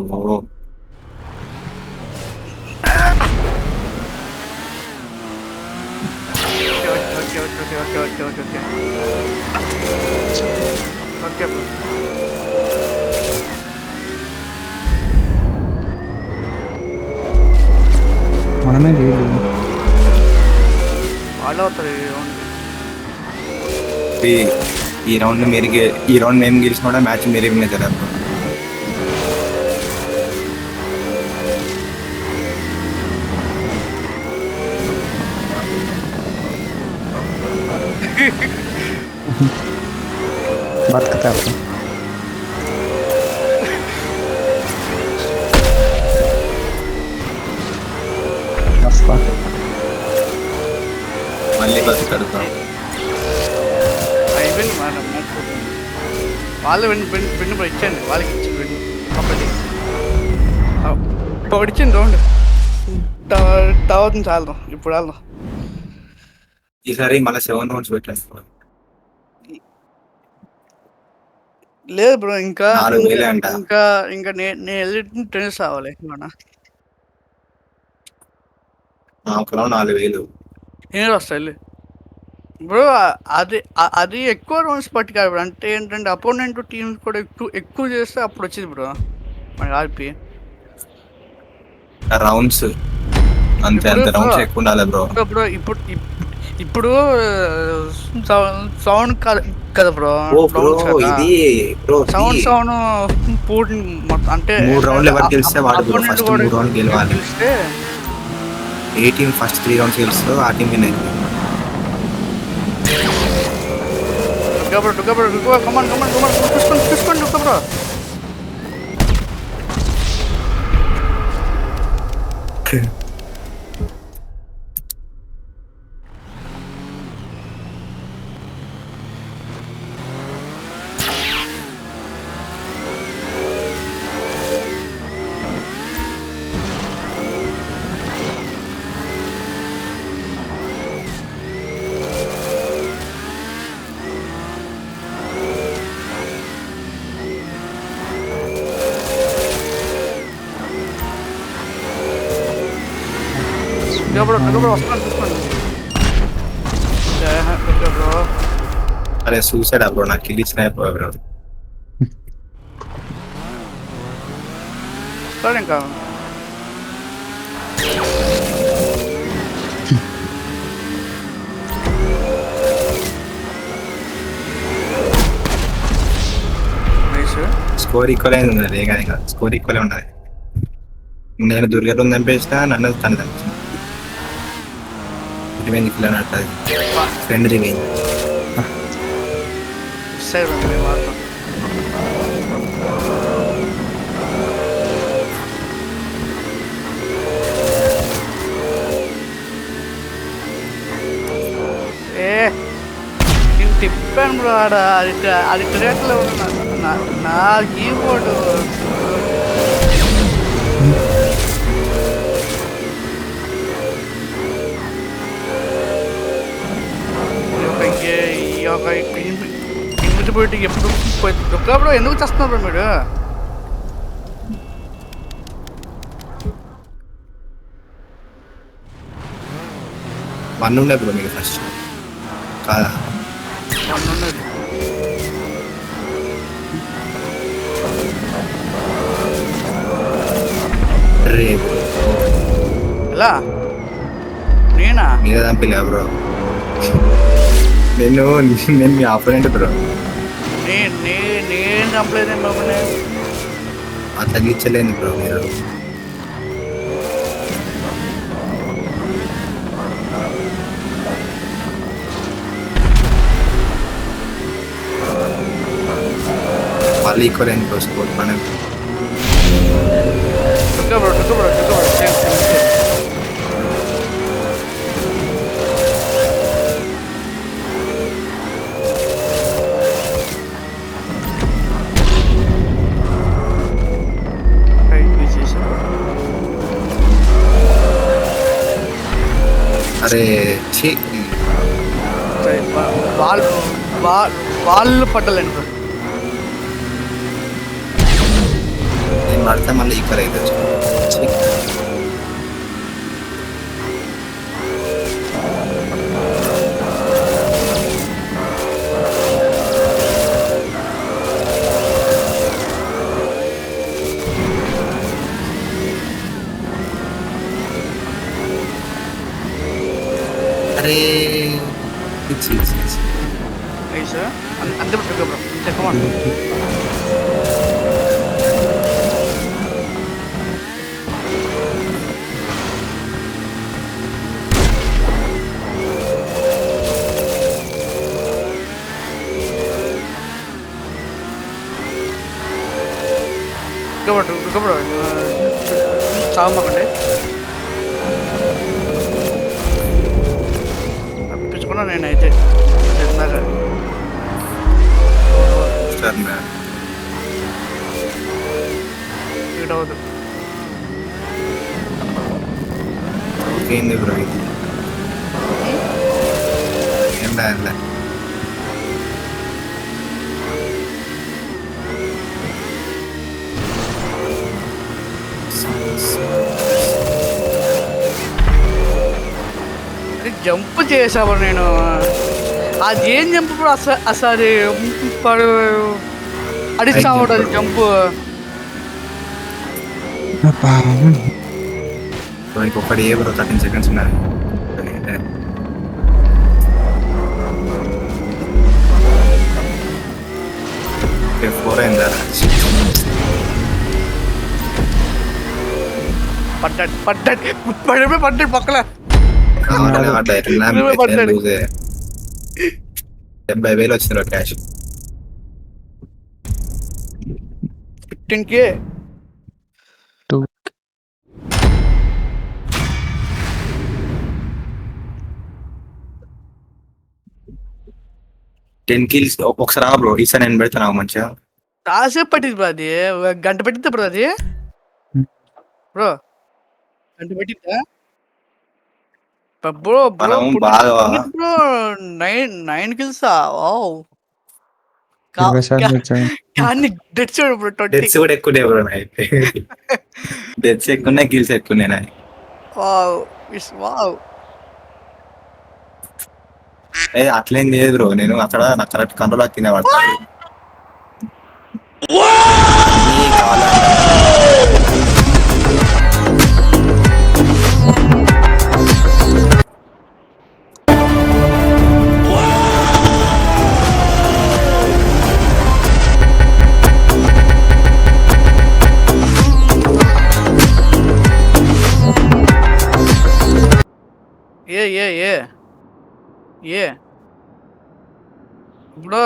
ఓకే బ్రో మనమే లేదు వాళ్ళు అవుతారు ఈ రౌండ్ మీరు ఈ రౌండ్ మేము గెలిచిన కూడా మ్యాచ్ మీరే వినే కదా బ్రో. బతుకుతారు వస్తా మళ్ళీ బస్ కడుతాం. అయిపోయింది మాట వాళ్ళు పెన్ను కూడా ఇచ్చాను వాళ్ళకి ఇచ్చింది పెన్ను ఒకటి ఇచ్చింది రౌండ్ తర్వాత చాలు ఇప్పుడు వాళ్ళు ఈసారి మళ్ళీ 7 రౌండ్స్ పెట్టాను. లేదు బ్రో ఇంకా 4,000 అంట. ఇంకా నేను వెళ్ళి టెన్నిస్ రావాలి ఒక రౌండ్ 4,000. నేను వస్తా వెళ్ళి బ్రో అది ఎక్కువ రౌండ్స్ పట్టి కాదు బ్రో. అంటే ఏంటంటే అపోనెంట్ టీమ్స్ కూడా ఎక్కువ చేస్తే అప్పుడు వచ్చింది బ్రో మనకి ఆర్పి రౌండ్స్ అంతే అంత రౌండ్స్ ఎక్కువ ఉండాలి బ్రో. బ్రో ఇప్పుడు సౌండ్ కదా బ్రో ఇది సౌండ్ పూర్తి మొత్తం అంటే 3 రౌండ్లు ఎవరు గెలిస్తే వాడు ఫస్ట్ 3 రౌండ్ గెలవాలి. గెలిస్తే ఏ టీం ఫస్ట్ 3 రౌండ్స్ గెలుస్తుందో ఆ టీం విన్ అయింది. కమాన్ చూసుకోండి బ్రో వస్తున్నాను చూసుకోండి బ్రో అరే సూసైడ్ బ్రో నాకు కిల్ ఇచ్చిన బ్రో. సరే ఇంకా స్కోర్ ఈక్వల్ అయింది ఉన్నది. ఏగా స్కోర్ ఈక్వల్ ఉన్నది. నేను దుర్గతో చంపేసిన నన్ను తను చంపేసిన రివెంజ్ కిల్ అన్నట్టు ఫ్రెండ్ రివెంజ్. నేను తిప్పాను బ్రో ఆడ అది ట్రాక్లో నా కీబోర్డు ఇన్విజిబిలిటీ ఎప్పుడు బ్రో ఎందుకు చేస్తున్నారు బ్రో మీరు? వన్ ఉండే బ్రో మీకు ఫస్ట్ కాదా? 1 ఉన్నది. రే ఎలా నేనా మీద చంపిలే బ్రో. నేను మీ ఆపోనెంట్ బ్రో. నేను చంపలేదేం బాబు నేను. తగ్గించలేను బ్రో మీరు. మళ్ళీ ఈక్వల్ అయింది బ్రో స్కోర్ మనం. బ్రో అరే ఛీ, వాళ్ళు పట్టలేను బ్రో. నేను పడితే మళ్ళీ ఈక్వల్ అవుతుంది. ఛీ. అరే ఛీ, ఛీ, ఛీ. నైస్ అంతే బ్రో. చెప్పమా బ్రో చావమ్మకండి. తప్పించుకున్నా నేనైతే ఇందాక. సరే ఫీడ్ అవ్వదు. ఏంది బ్రో ఇది? ఏందా ఏందా? జంప్ చేసావు నేను. అది ఏం జంప్ బ్రో? అసలు అడిస్తా ఉంటుంది జంప్. ఇంకొకటి ఏ బ్రో 13 seconds ఉన్నది. ఓకే 4 అయిందా? పడ్డాడు పక్కల. 70,000 వచ్చింది క్యాష్. 15K. 10 kills ఒకసారి బ్రో. ఈసారి నేను పెడతాను మంచిగా. కాసేపు పట్టింది బ్రో. అది గంట పెట్టిద్దా బ్రో? అది బ్రో గంట పెట్టిద్దా బ్రో? మనం బాగా బ్రో 9 kills. కానీ డెత్ చూడు బ్రో. 20. డెత్స్ కూడా ఎక్కువనే బ్రో. అయితే డెత్స్ ఎక్కువనే కిల్స్ ఎక్కువనే. వావ్ అట్లేం లేదు బ్రో. నేను అక్కడ నాకు కరెక్ట్ కంట్రోల్ కింద పడతాను. ఏ ఇప్పుడు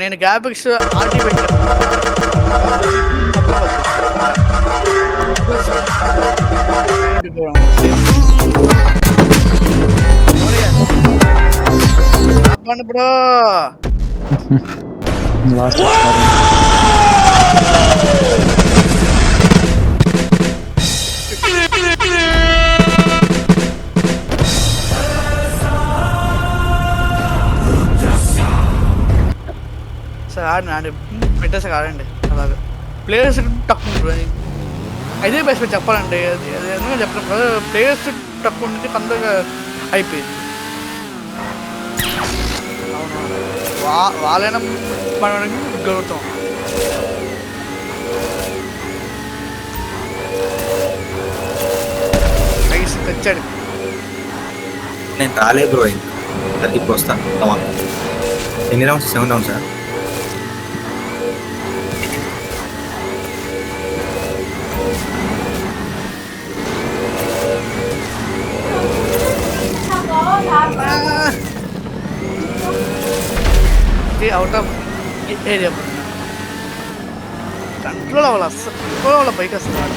నేను గ్రాఫిక్స్ ఆర్టీ పెట్టాను. బ్రో సార్ ఆడండి పెట్టేసి ఆడండి. అలాగే ప్లేయర్స్ తక్కువ ఉంటుంది. అదే బెస్ట్ చెప్పాలంటే. ఎందుకంటే చెప్పినప్పుడు ప్లేయర్స్ తక్కువ నుంచి తొందరగా అయిపోయింది. అవునవును. వాళ్ళైనా మనం గలుగుతాం. ఐస్ తెచ్చాడు. నేను రాలే బ్రో ఇంకా. అది ఇప్పుడు వస్తాను. ఎన్ని rounds? 7 rounds. Out of area control అవ్వాలి. అస్సలు కంట్రోల్ అవ్వాలి. బైక్ వస్తున్నాడు.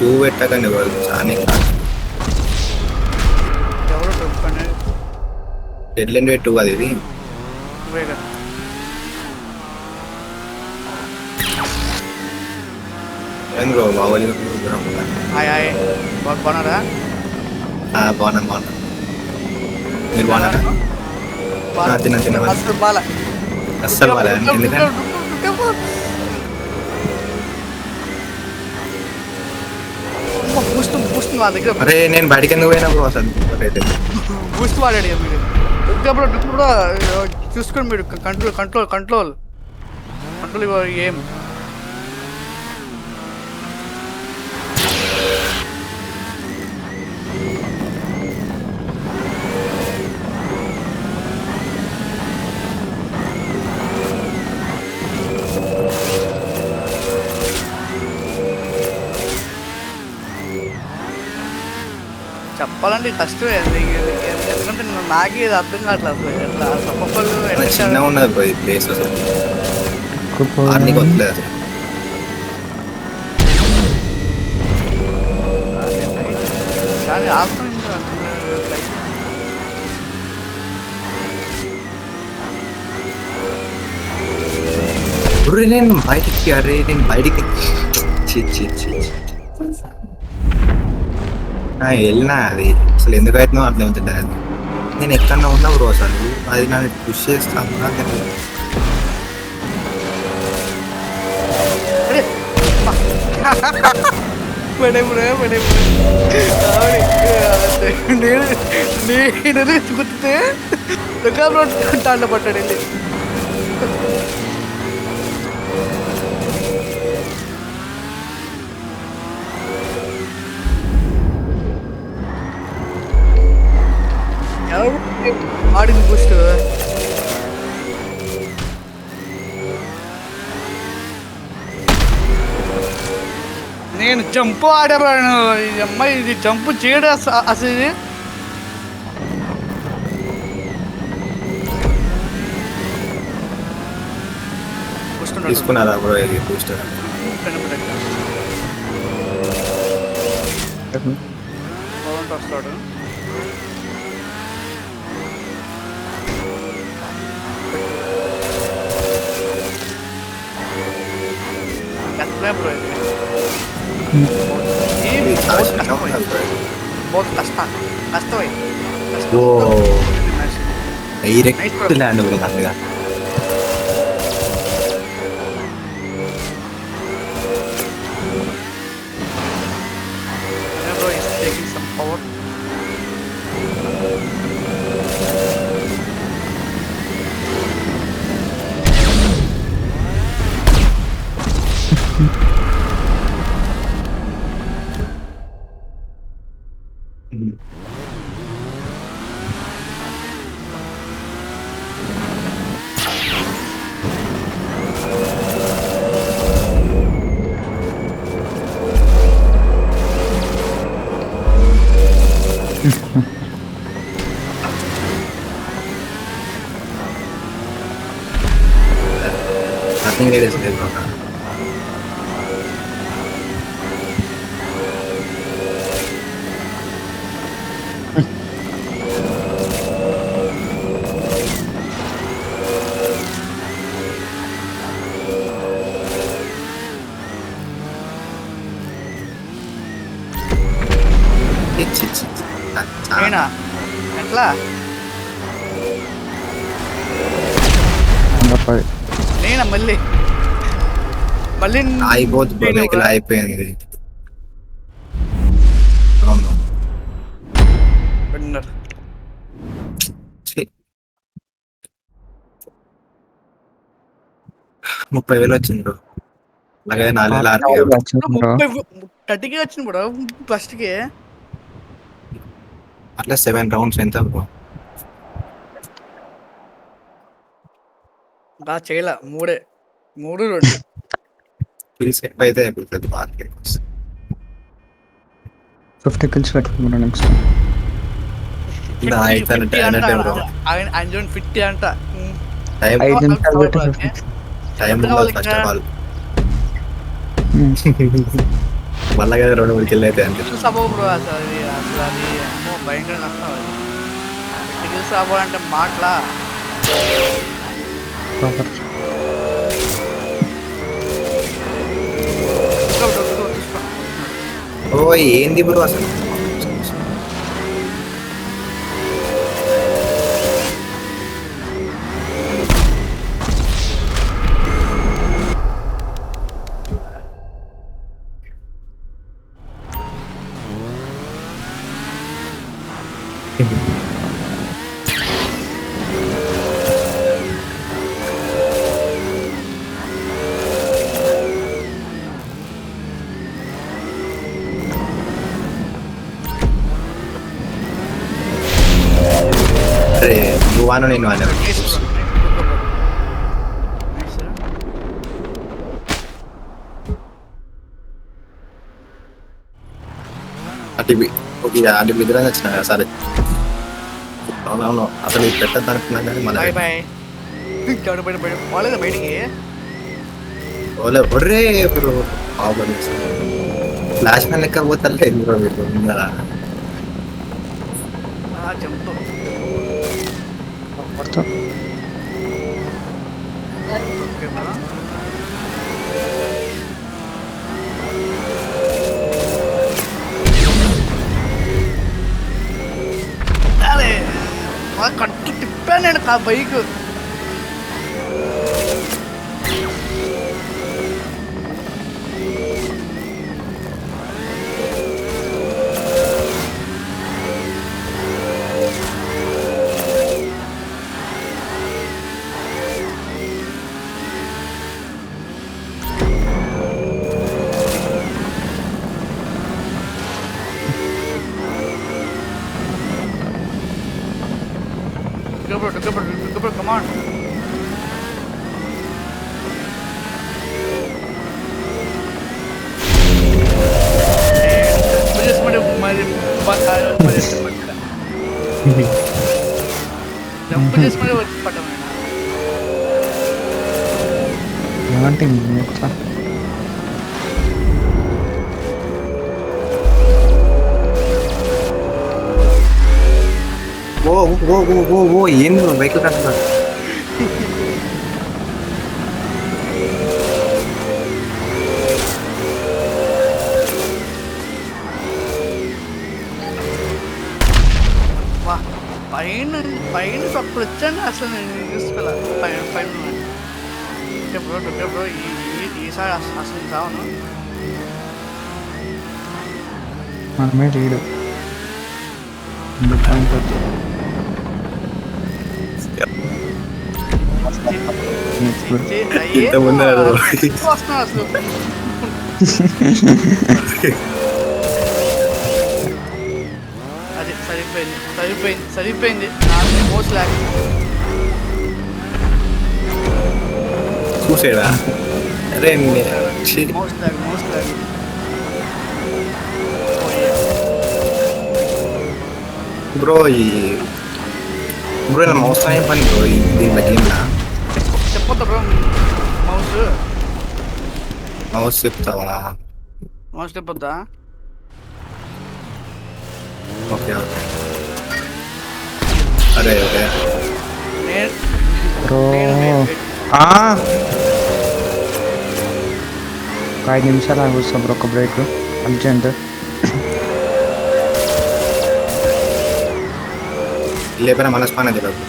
2 పెట్టకండి వాళ్ళు చాలా ఎవరు చెప్పండి. డెడ్లైన్ 2 అది ఇది. నువ్వే కదా. ఏం బ్రో బాగోలేదు. Hi hi. బాగున్నారా? బాగున్నా. మీరు బాగున్నారా? తిన్నా. అసలు బాల అస్సలు బాగా ఎందుకంటే బూస్ట్ మా దగ్గర అరే నేను బయటకి ఎందుకు పోయినా బ్రో అసలు అయితే బూస్ట్ వాడాడు ఇక మీరు డుక్కు కూడా చూసుకోండి. మీరు కంట్రోల్ ఏం చెప్పాలంటే కష్టమే. ఎందుకంటే నాకే ఇది అర్థం కావట్లేదు. ఎట్లా సప్పలు చిన్నగా ఉన్నది బ్రో ఈ ప్లేస్ అసలు ఆర్నికి వస్తలేదు అసలు. కానీ ఆత్మ నేను బయటికి వెళ్ళినా అది అసలు ఎందుకు అవుతుందో అర్థం అవుతుంది. అది నేను ఎక్కడన్నా ఉన్నా బ్రో అసలు అది నన్ను పుష్ చేస్తాను. నేను గుర్తే తాండ పట్టాడు వెళ్ళి. ఆడింది బూస్ట్. నేను జంపు ఆడాను. ఈ అమ్మాయి ఇది జంపు చేయడం అసలు ఇది తీసుకున్నారా బ్రో ఇది బూస్టర్? వస్తాడు. बहुत कष्ट డైరెక్ట్ ల్యాండ్ బ్రో కరెక్ట్గా. bro is taking some power. Nothing really is there, bro. నేనా ఎట్లా నేనా మళ్ళీ మళ్ళీ అయిపోతుంది వెహికల్ అయిపోయింది. విన్నర్ 30,000 వచ్చింది బ్రో. అలాగే 4,000 ఆర్పీ వచ్చింది బ్రో. 30కి వచ్చింది బ్రో ఫస్ట్కి. అట్లా 7 రౌండ్స్ ఎంత బ్రో? చేయలే 3 2 కిల్స్ ఎక్కువ అయితే అయిపోతుంది బాగా. 50 kills పెట్టుకుని బ్రో నెక్స్ట్. ఇలా అయితే అయినట్టే బ్రో. ఆయన చూడండి 50 అంట. టైం 5 నిమిషాలు పెట్టి 50. టైం ఫస్ట్ ఆఫ్ ఆల్ వల్ల కదా 2-3 కిల్ అయితే అంతే. సబో బ్రో అసలు అది అమ్మో భయంకర నష్టం అది. టికెట్స్ రావాలంటే మాటలా. Proper. ఓ ఏంది బ్రో అసలు? అరే నువ్వు వాను నేను వాను. అటు నిద్ర వచ్చిన సరే. అవునవును అసలు ఇది పెట్టద్దు అనుకున్నా కానీ మన బాయ్ బాయ్. పోలేదా బయటికి? ఒర్రే ఇప్పుడు ఫ్లాష్ మ్యాన్ లెక్క పోతారు బ్రో మీరు ఉన్నారా? చెప్తూ మొత్తం అరే కట్టు తిప్పాను నేను ఆ bike. Go bro, come on. Jump చేసి మరి వచ్చి పడ్డాను. ఏమంటే ఒకసారి ఓ ఏంది బైక్ కంటున్నాడు? వా పైన అప్పుడు వచ్చాను అసలు నేను చూసుకోలే. పైన బ్రో ఈసారి అసలు చావను. మనమే రీడు వస్తున్నా అసలు. అది సరిపోయింది నాకు మోస్ట్ ల్యాక్. చూసేడా? అరే మోస్ట్ ల్యాక్ బ్రో బ్రో ఇలా మౌస్ ఏం పని బ్రో దీంట్లో గేమ్లా? చెప్పొద్దా బ్రో? మౌస్ చెప్తావా? మౌస్ చెప్పొద్దా? ఓకే అరే ఓకే బ్రో. 5 నిమిషాలు ఆగుస్తాం బ్రో ఒక బ్రేక్ అర్జెంట్. లేపైనా మనస్పాన తెలియదు.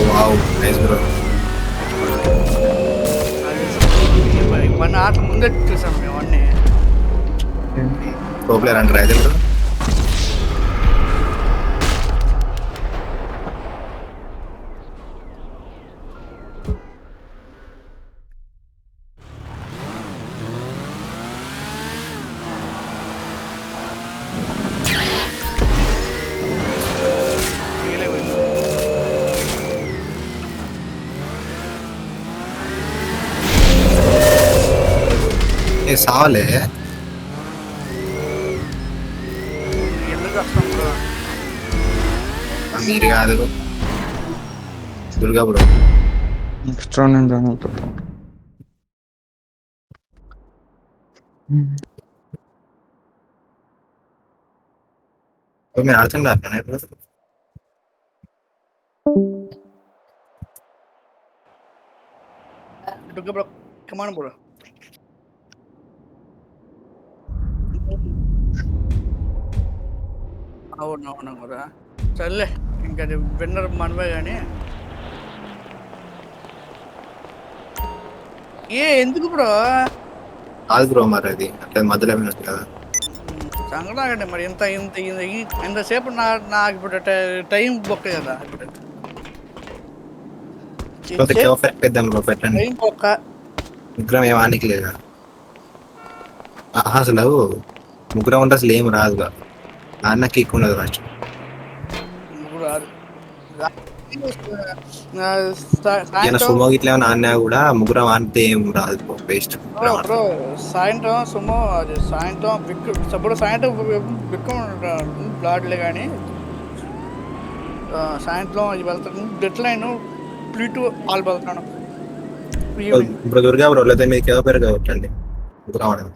Wow nice bro. మన ఆటలు ముందే చూసాం మేము అన్నీ. ప్రో ప్లేయర్ అంటారా అయితే బ్రో? ఏ సావలే ఎందుకు వస్తాం బ్రో? మీరు కాదు దుర్గా బ్రో. నెక్స్ట్ రౌండ్ నేను జాయిన్ అవుతాను. మీరు ఆడుతున్నారు ఇప్పుడు? Durga bro come on bro. అవునవును బ్రో. సర్లే ఇంకా విన్నర్ మనమే కానీ. ఎందుకు బ్రో కాదు బ్రో మరి అది అట్లా మధ్యలో ఏమైనా వస్తుంది కదా. సంగడాగండి మరి ఇంతసేపు నాకు ఇప్పుడు టైం బొక్క కదా. పెద్దాం బ్రో పెట్టండి. టైం బొక్క. విగ్రహం ఏమానికి లేదా అసలు ముగ్గురం ఉంటే అసలు ఏం రాదుగా. అన్నకి ఎక్కువ ఉండదు ఫస్ట్. సుమో ఇట్లా ఏమైనా అన్నా కూడా ముగ్గురం ఆడితే ఏం రాదు వేస్ట్. బ్రో సాయంత్రం సుమో అది సాయంత్రం ఇప్పుడు సాయంత్రం బిక్కం బ్లాడ్లే కానీ సాయంత్రం అది వెళ్తాను. డెడ్ లైన్ ప్లీటు వాళ్ళు వెళ్తాను. ఇప్పుడు దుర్గా బ్రో లేదా మీకు ఎవరు పేరు కావచ్చండి ముగ్గురం ఆడదు.